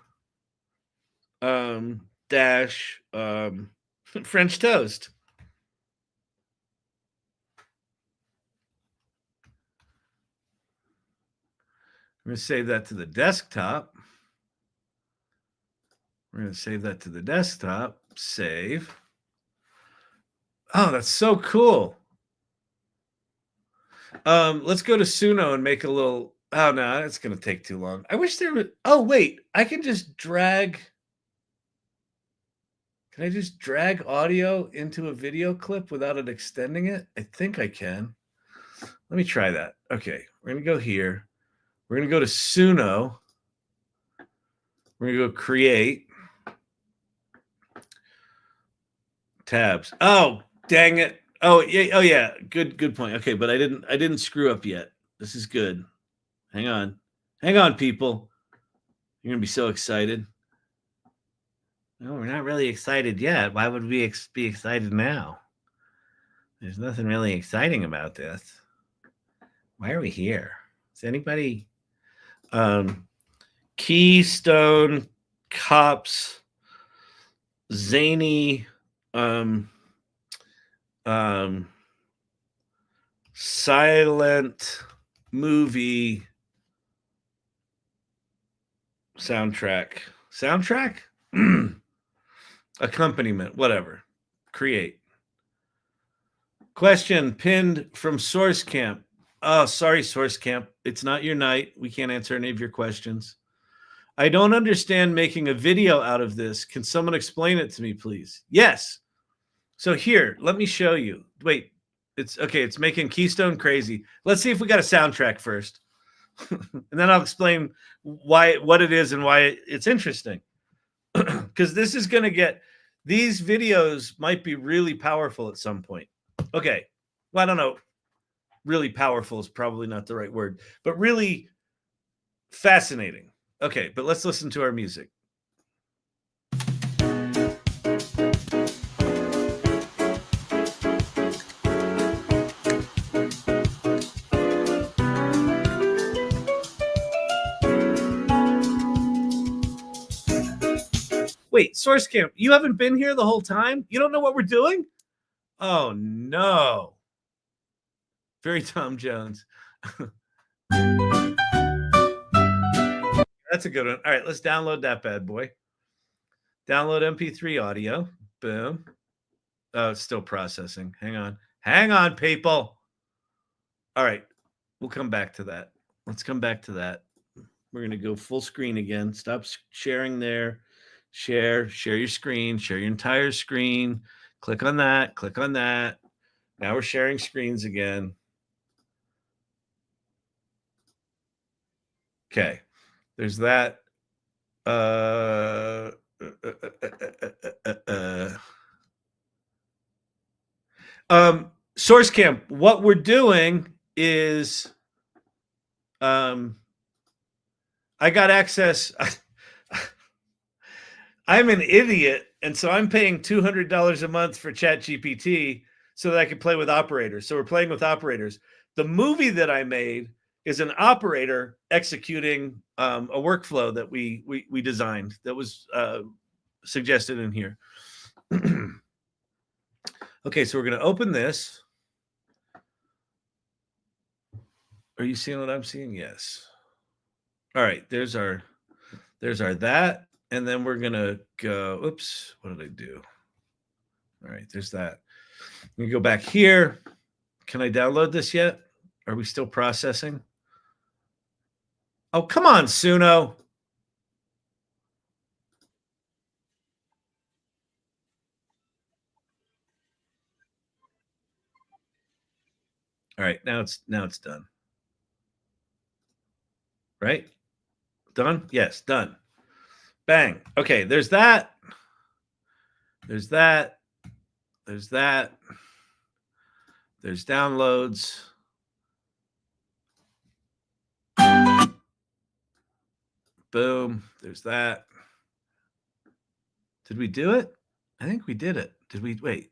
dash French toast. I'm going to save that to the desktop. We're going to save that to the desktop. Save. Oh, that's so cool. Let's go to Suno and make a little. Oh, no, it's going to take too long. I wish there was. Oh, wait. I can just drag. Can I just drag audio into a video clip without it extending it? I think I can. Let me try that. Okay, we're going to go here. We're going to go to Suno. We're going to go create. Tabs. Oh, dang it. Oh, yeah. Oh, yeah. Good point. Okay, but I didn't screw up yet. This is good. Hang on, people. You're going to be so excited. No, we're not really excited yet. Why would we be excited now? There's nothing really exciting about this. Why are we here? Is anybody? Keystone Cops zany silent movie soundtrack accompaniment, whatever. Create. Question pinned from Source Camp. Oh, sorry, Source Camp. It's not your night. We can't answer any of your questions. I don't understand making a video out of this. Can someone explain it to me, please? Yes. So here, let me show you. Wait, it's okay. It's making Keystone crazy. Let's see if we got a soundtrack first. And then I'll explain what it is and why it's interesting. Because this is going to get, these videos might be really powerful at some point. Okay. Well, I don't know. Really powerful is probably not the right word, but really fascinating. Okay, but let's listen to our music. Wait, Source Camp, you haven't been here the whole time? You don't know what we're doing? Oh, no. Very Tom Jones. That's a good one. All right, let's download that bad boy. Download MP3 audio. Boom. Oh, it's still processing. Hang on, people. All right, we'll come back to that. Let's come back to that. We're going to go full screen again. Stop sharing there. Share your screen. Share your entire screen. Click on that. Click on that. Now we're sharing screens again. Okay. There's that. Source Camp, what we're doing is I got access. I'm an idiot, and so I'm paying $200 a month for ChatGPT so that I can play with operators. So we're playing with operators. The movie that I made is an operator executing a workflow that we designed that was suggested in here. Okay, so we're going to open this. Are you seeing what I'm seeing? Yes. All right, there's our that. And then we're going to go, oops, what did I do? All right, there's that. We go back here. Can I download this yet? Are we still processing? Oh, come on, Suno. All right, now it's done. Right? Done? Yes, done. Bang. Okay, there's that. There's that. There's that. There's downloads. Boom. There's that. Did we do it? I think we did it. Did we? Wait.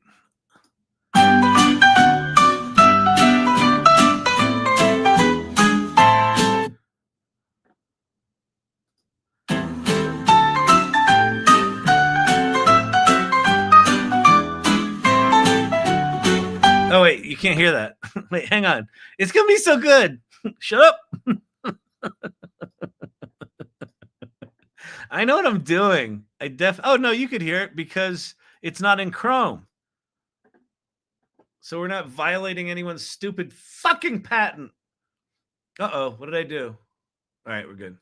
Oh, wait, you can't hear that. Wait, hang on. It's going to be so good. Shut up. I know what I'm doing. Oh no, you could hear it because it's not in Chrome. So we're not violating anyone's stupid fucking patent. Uh-oh, what did I do? All right, we're good.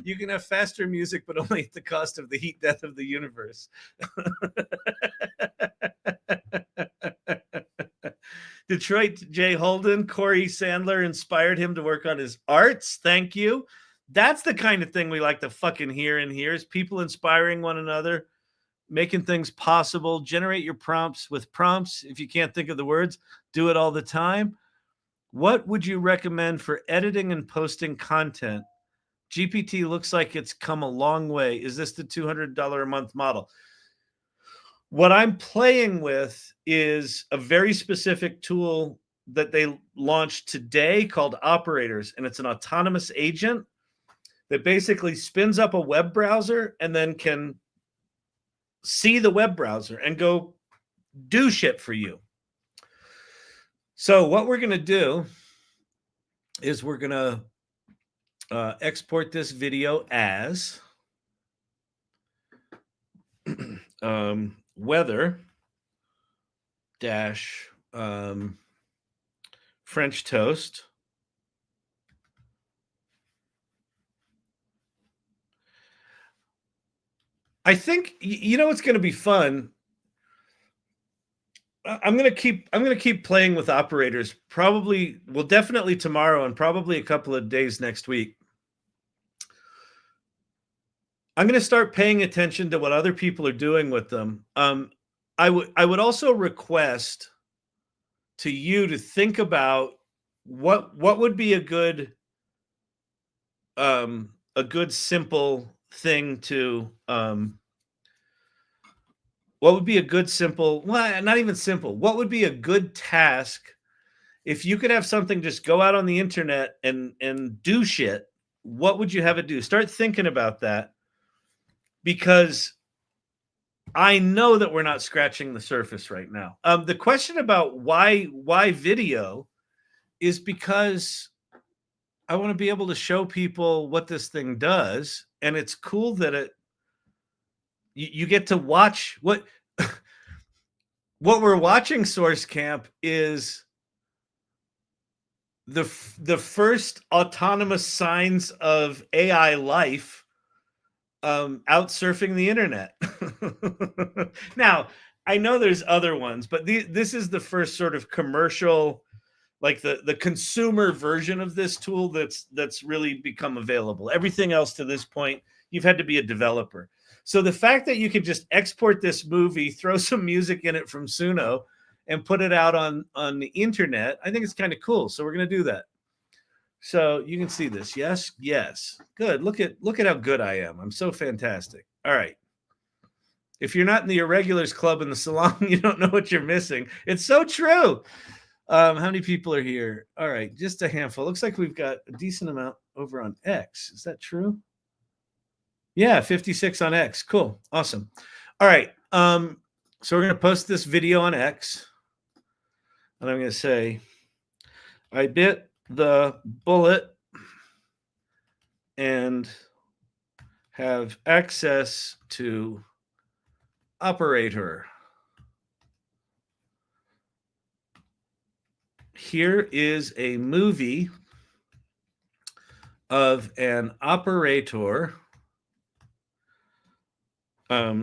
You can have faster music, but only at the cost of the heat death of the universe. Detroit J. Holden, Corey Sandler inspired him to work on his arts. Thank you. That's the kind of thing we like to fucking hear in here is people inspiring one another, making things possible. Generate your prompts with prompts. If you can't think of the words, do it all the time. What would you recommend for editing and posting content? GPT looks like it's come a long way. Is this the $200 a month model? What I'm playing with is a very specific tool that they launched today called Operators, and it's an autonomous agent that basically spins up a web browser and then can see the web browser and go do shit for you. So what we're going to do is we're going to export this video as weather dash French toast. I think you know what's going to be fun. I'm going to keep playing with operators. Definitely tomorrow and probably a couple of days next week. I'm going to start paying attention to what other people are doing with them. I would also request to you to think about what would be a good simple thing to what would be a good simple, well, not even simple. What would be a good task if you could have something just go out on the internet and do shit? What would you have it do? Start thinking about that, because I know that we're not scratching the surface right now. The question about why video is because I want to be able to show people what this thing does, and it's cool that you get to watch what we're watching. Source Camp is the first autonomous signs of AI life out surfing the internet. Now, I know there's other ones, but this is the first sort of commercial, like the consumer version of this tool that's really become available. Everything else to this point, you've had to be a developer. So the fact that you could just export this movie, throw some music in it from Suno, and put it out on the internet, I think it's kind of cool. So we're going to do that. So you can see this. Yes. Good. Look at how good I am. I'm so fantastic. All right. If you're not in the Irregulars Club in the salon, you don't know what you're missing. It's so true. How many people are here? All right, just a handful. Looks like we've got a decent amount over on X. Is that true? Yeah, 56 on X. Cool. Awesome. All right. So we're going to post this video on X. And I'm going to say, I bit the bullet and have access to operator. Here is a movie of an operator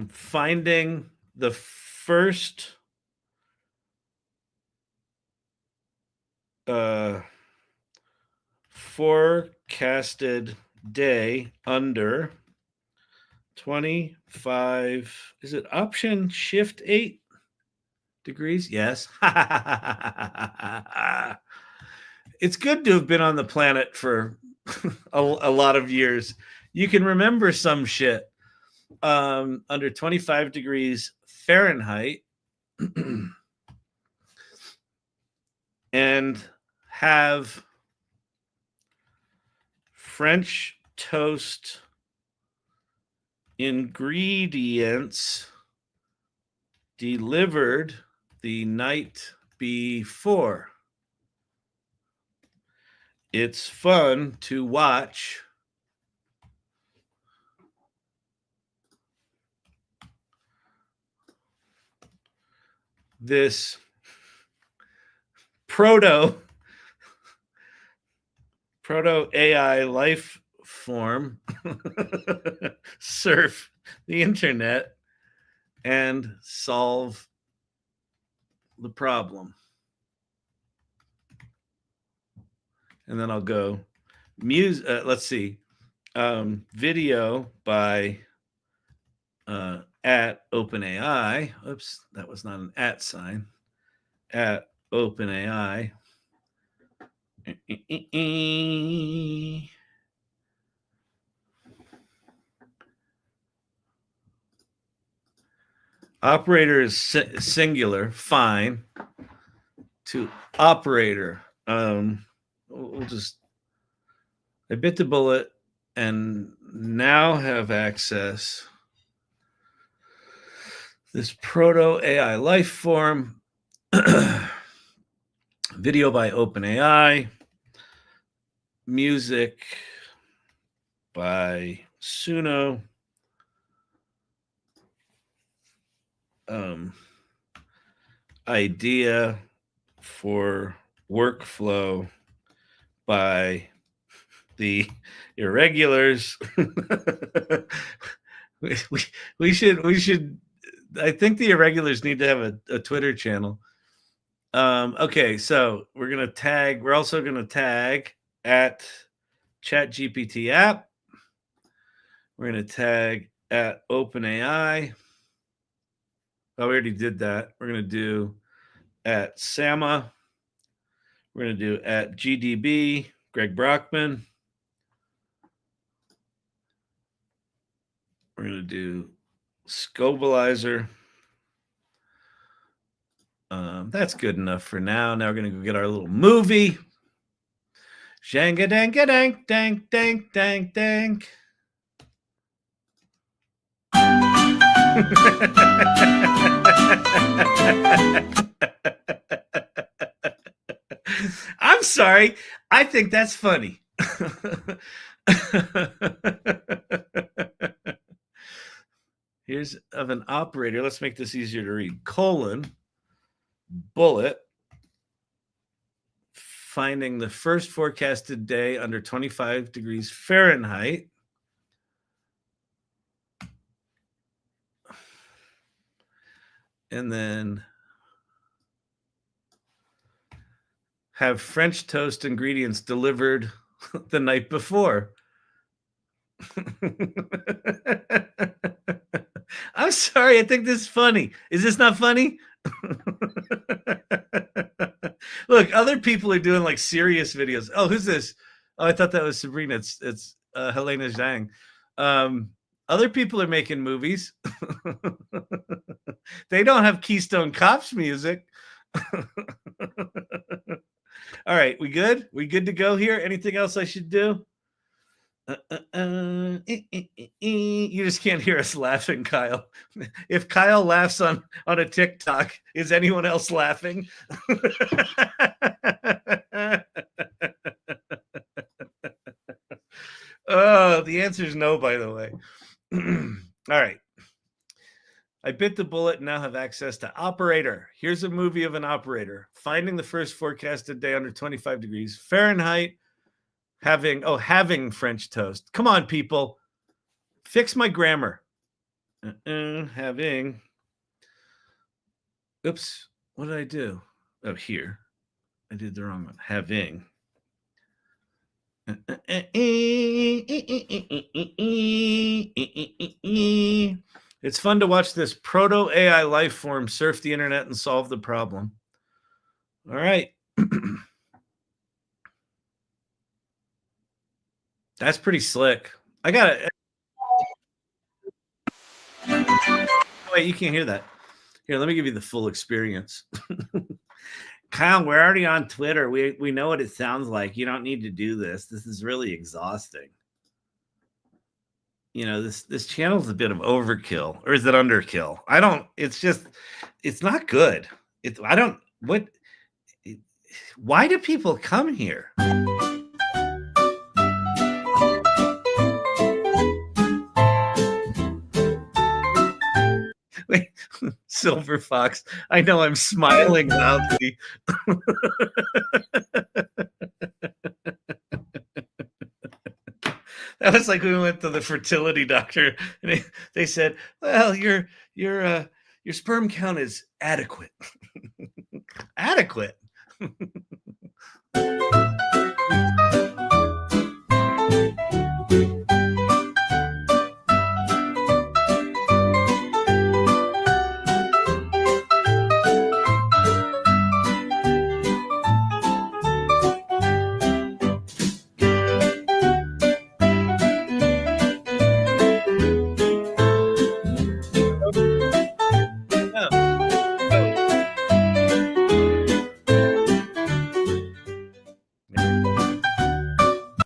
finding the first forecasted day under 25, is it option shift 8 degrees? Yes. It's good to have been on the planet for a lot of years. You can remember some shit. Under 25 degrees Fahrenheit and have French toast ingredients delivered the night before. It's fun to watch this proto AI life form surf the internet and solve the problem. And then I'll go let's see, video by at OpenAI. Oops, that was not an at sign. At OpenAI. Operator is singular, fine. To operator, we'll just, I bit the bullet and now have access this proto AI life form. Video by OpenAI, music by Suno, idea for workflow by the Irregulars. we should. I think the Irregulars need to have a Twitter channel. Okay, so we're also gonna tag at ChatGPT app. We're gonna tag at OpenAI. Oh, we already did that. We're gonna do at Sama. We're gonna do at GDB, Greg Brockman. We're gonna do Scobalizer. That's good enough for now. Now we're gonna go get our little movie. Shanga dank dank dank dank dank dank. I'm sorry. I think that's funny. Here's of an operator. Let's make this easier to read. Colon, bullet, finding the first forecasted day under 25 degrees Fahrenheit. And then have French toast ingredients delivered the night before. I'm sorry. I think this is funny. Is this not funny? Look, other people are doing like serious videos. Oh, who's this? Oh, I thought that was Sabrina. It's Helena Zhang. Other people are making movies. They don't have Keystone Cops music. All right, we good? We good to go here? Anything else I should do? You just can't hear us laughing, Kyle. If Kyle laughs on a TikTok, is anyone else laughing? Oh, the answer is no, by the way. All right. I bit the bullet and now have access to operator. Here's a movie of an operator finding the first forecasted day under 25 degrees Fahrenheit. Having French toast. Come on, people. Fix my grammar. Having. Oops. What did I do? Oh, here. I did the wrong one. Having. It's fun to watch this proto AI life form surf the internet and solve the problem. All right. That's pretty slick. I got it. Wait, you can't hear that. Here, let me give you the full experience. Kyle, we're already on Twitter. We know what it sounds like. You don't need to do this. This is really exhausting. this channel's a bit of overkill, or is it underkill? It's not good. Why do people come here? Wait, Silver Fox. I know I'm smiling loudly. That was like we went to the fertility doctor and they said, well, your sperm count is adequate. Adequate.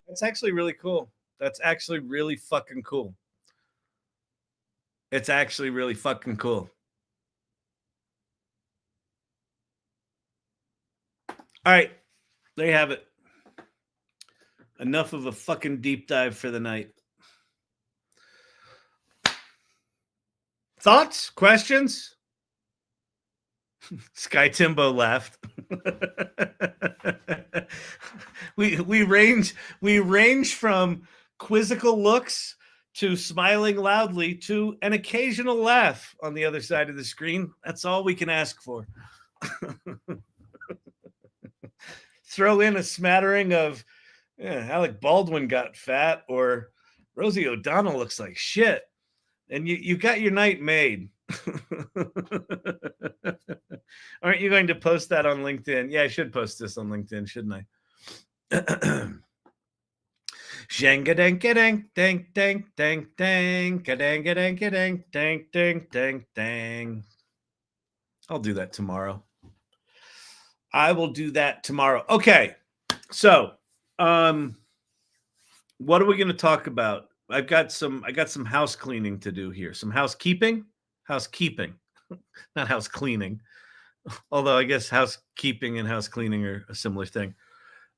That's actually really cool. That's actually really fucking cool. It's actually really fucking cool. All right. There you have it. Enough of a fucking deep dive for the night. Thoughts? Questions? Sky Timbo left. we range from quizzical looks to smiling loudly to an occasional laugh on the other side of the screen. That's all we can ask for. Throw in a smattering of Alec Baldwin got fat or Rosie O'Donnell looks like shit, and you got your night made. Aren't you going to post that on LinkedIn? Yeah, I should post this on LinkedIn, shouldn't I? Shangadang dang dang dang dang dang dang dang dang dang dang dang. I'll do that tomorrow. I will do that tomorrow. Okay. So, what are we going to talk about? I got some house cleaning to do here. Some housekeeping, not house cleaning. Although I guess housekeeping and house cleaning are a similar thing.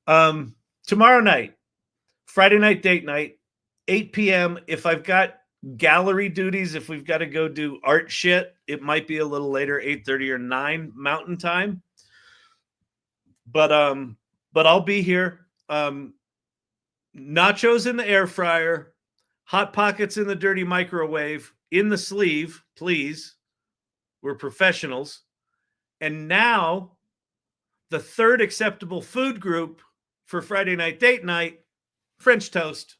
Tomorrow night, Friday night date night, 8 p.m. If I've got gallery duties, if we've got to go do art shit, it might be a little later, 8:30 or 9 Mountain Time. But I'll be here. Nachos in the air fryer, Hot Pockets in the dirty microwave, in the sleeve, please. We're professionals. And now, the third acceptable food group for Friday night date night, French toast.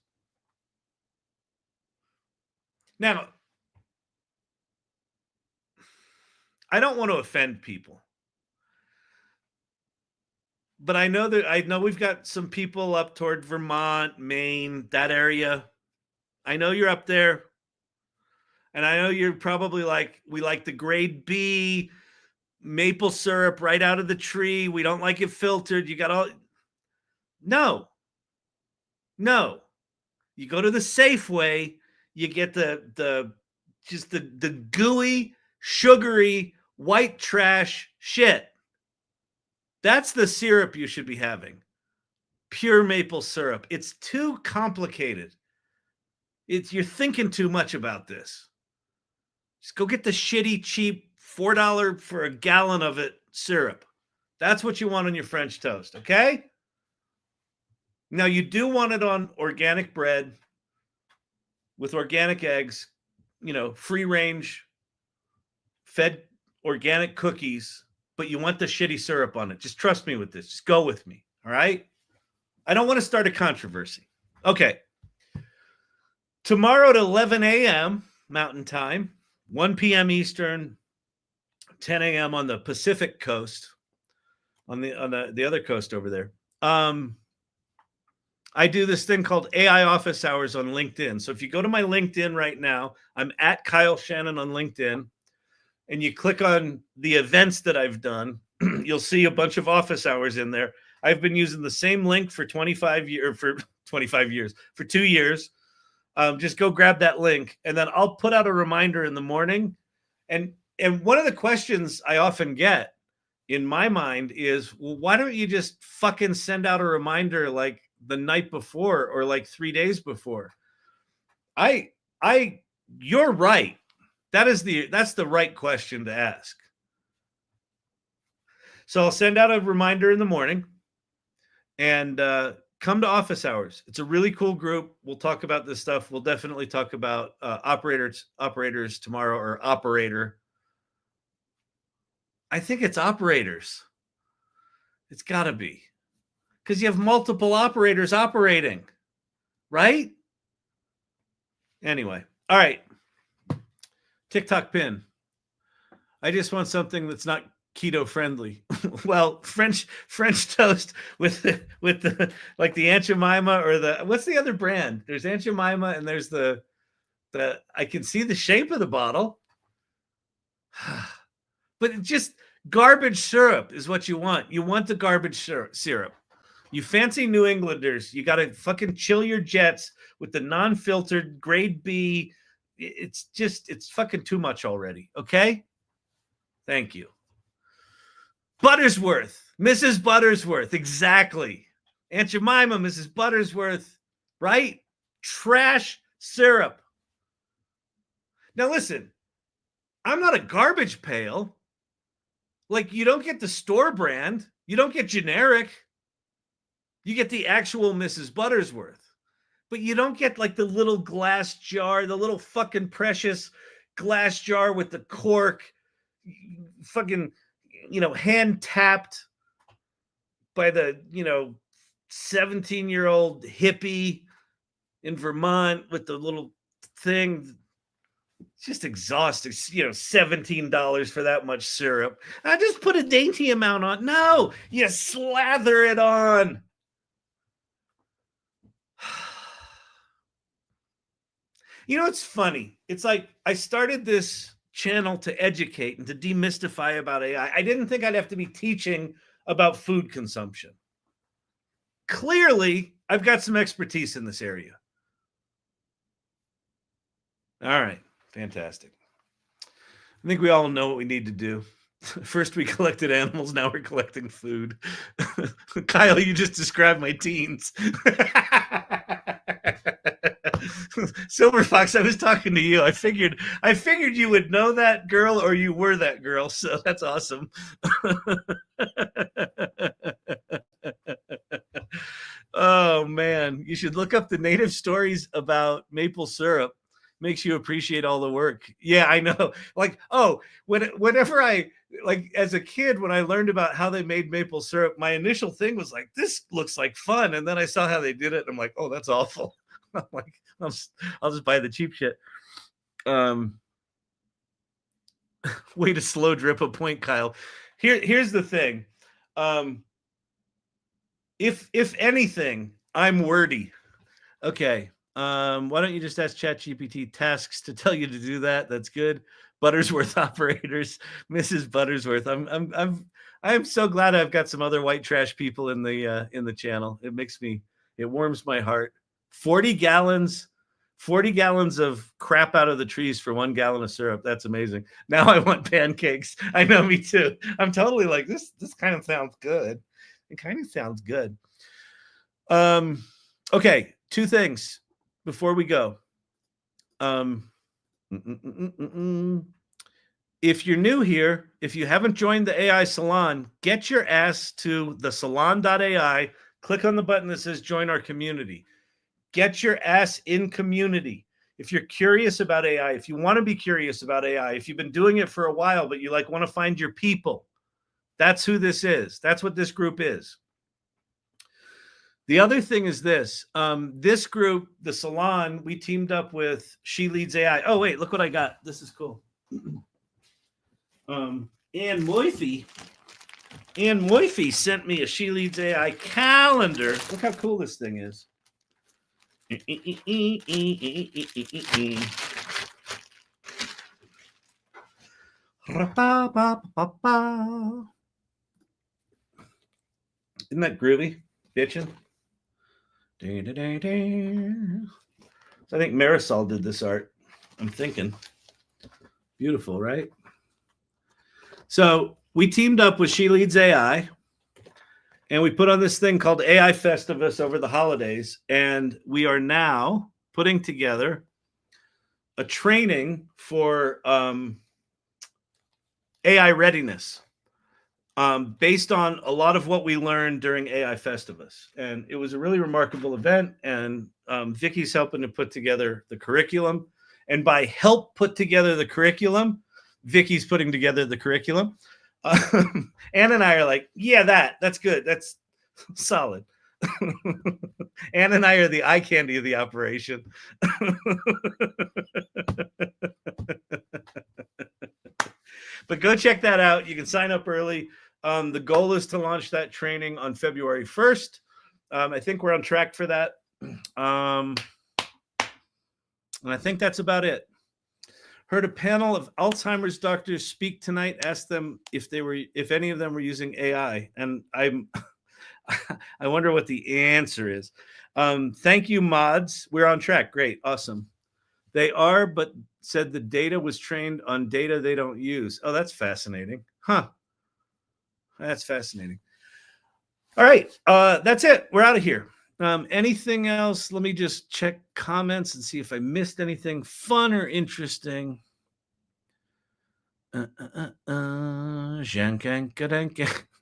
Now, I don't want to offend people, but I know we've got some people up toward Vermont, Maine, that area. I know you're up there, and I know you're probably like, we like the grade B maple syrup right out of the tree. We don't like it filtered. You got all... No. You go to the Safeway, you get the gooey, sugary, white trash shit. That's the syrup you should be having. Pure maple syrup. It's too complicated. You're thinking too much about this. Just go get the shitty, cheap, $4 for a gallon of it syrup. That's what you want on your French toast, okay? Now, you do want it on organic bread with organic eggs, free range, fed organic cookies, but you want the shitty syrup on it. Just trust me with this. Just go with me, all right? I don't want to start a controversy. Okay. Tomorrow at 11 a.m. Mountain Time, 1 p.m. Eastern, 10 a.m. on the Pacific coast, on the other coast over there. I do this thing called AI Office Hours on LinkedIn. So if you go to my LinkedIn right now, I'm at Kyle Shannon on LinkedIn, and you click on the events that I've done, you'll see a bunch of office hours in there. I've been using the same link for 2 years. just go grab that link, and then I'll put out a reminder in the morning. And one of the questions I often get in my mind is, well, why don't you just fucking send out a reminder like the night before or like 3 days before? You're right. That's the right question to ask. So I'll send out a reminder in the morning, and come to office hours. It's a really cool group. We'll talk about this stuff. We'll definitely talk about operators tomorrow, or operator. I think it's operators. It's got to be, because you have multiple operators operating, right? Anyway, all right. TikTok pin. I just want something that's not keto friendly. Well, French toast with the like the Aunt Jemima, or the, what's the other brand? There's Aunt Jemima, and there's the I can see the shape of the bottle. But it just, garbage syrup is what you want. You want the garbage syrup. You fancy New Englanders, you got to fucking chill your jets with the non-filtered grade B. It's fucking too much already. Okay? Thank you. Buttersworth. Mrs. Buttersworth. Exactly. Aunt Jemima, Mrs. Buttersworth. Right? Trash syrup. Now listen, I'm not a garbage pail. Like, you don't get the store brand. You don't get generic. You get the actual Mrs. Buttersworth. But you don't get like the little glass jar, the little fucking precious glass jar with the cork, fucking, hand tapped by the, 17-year-old hippie in Vermont with the little thing. It's just exhausting. $17 for that much syrup. I just put a dainty amount on. No, you slather it on. It's funny. It's like I started this channel to educate and to demystify about AI. I didn't think I'd have to be teaching about food consumption. Clearly, I've got some expertise in this area. All right. Fantastic. I think we all know what we need to do. First, we collected animals. Now we're collecting food. Kyle, you just described my teens. Silver Fox, I was talking to you. I figured you would know that girl, or you were that girl. So that's awesome. Oh man, you should look up the native stories about maple syrup. Makes you appreciate all the work. Yeah, I know. Like, whenever I, like, as a kid, when I learned about how they made maple syrup, my initial thing was like, this looks like fun. And then I saw how they did it, and I'm like, oh, that's awful. I'm like, I'll just buy the cheap shit. Way to slow drip a point, Kyle. Here's the thing. If anything, I'm wordy. Okay. Why don't you just ask ChatGPT tasks to tell you to do that? That's good. Buttersworth operators, Mrs. Buttersworth. I'm so glad I've got some other white trash people in the channel. It warms my heart. 40 gallons of crap out of the trees for 1 gallon of syrup. That's amazing. Now I want pancakes. I know, me too. I'm totally like, this kind of sounds good. It kind of sounds good. Okay, 2 things before we go. If you're new here, if you haven't joined the AI Salon, get your ass to thesalon.ai. Click on the button that says join our community. Get your ass in community. If you're curious about AI, if you want to be curious about AI, if you've been doing it for a while, but you want to find your people, that's who this is. That's what this group is. The other thing is this. This group, the Salon, we teamed up with She Leads AI. Oh, wait, look what I got. This is cool. Ann Moife sent me a She Leads AI calendar. Look how cool this thing is. Isn't that groovy? Bitchin'. So I think Marisol did this art. I'm thinking. Beautiful, right? So we teamed up with She Leads AI, and we put on this thing called AI Festivus over the holidays, and we are now putting together a training for AI readiness based on a lot of what we learned during AI Festivus. And it was a really remarkable event, and Vicky's helping to put together the curriculum. And by help put together the curriculum, Vicky's putting together the curriculum. Ann and I are like, yeah, that's good. That's solid. Ann and I are the eye candy of the operation. But go check that out. You can sign up early. The goal is to launch that training on February 1st. I think we're on track for that. And I think that's about it. Heard a panel of Alzheimer's doctors speak tonight. Asked them if any of them were using AI, and I wonder what the answer is. Thank you, mods. We're on track. Great, awesome. They are, but said the data was trained on data they don't use. Oh, that's fascinating, huh? That's fascinating. All right, that's it. We're out of here. Anything else? Let me just check comments and see if I missed anything fun or interesting.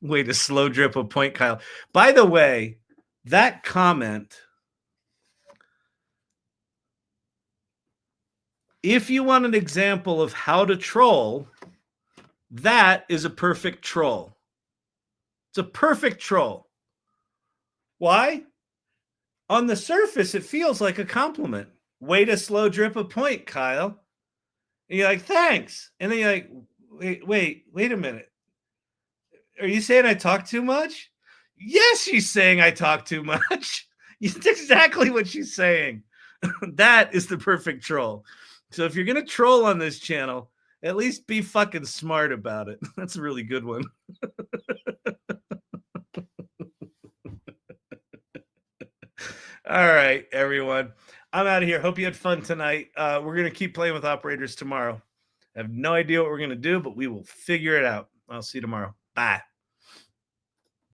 Way to slow drip a point, Kyle. By the way, that comment, if you want an example of how to troll, that is a perfect troll. It's a perfect troll. Why? On the surface, it feels like a compliment. Way to slow drip a point, Kyle. And you're like, thanks. And then you're like, wait a minute. Are you saying I talk too much? Yes, she's saying I talk too much. It's exactly what she's saying. That is the perfect troll. So if you're going to troll on this channel, at least be fucking smart about it. That's a really good one. All right, everyone. I'm out of here. Hope you had fun tonight. We're going to keep playing with operators tomorrow. I have no idea what we're going to do, but we will figure it out. I'll see you tomorrow. Bye.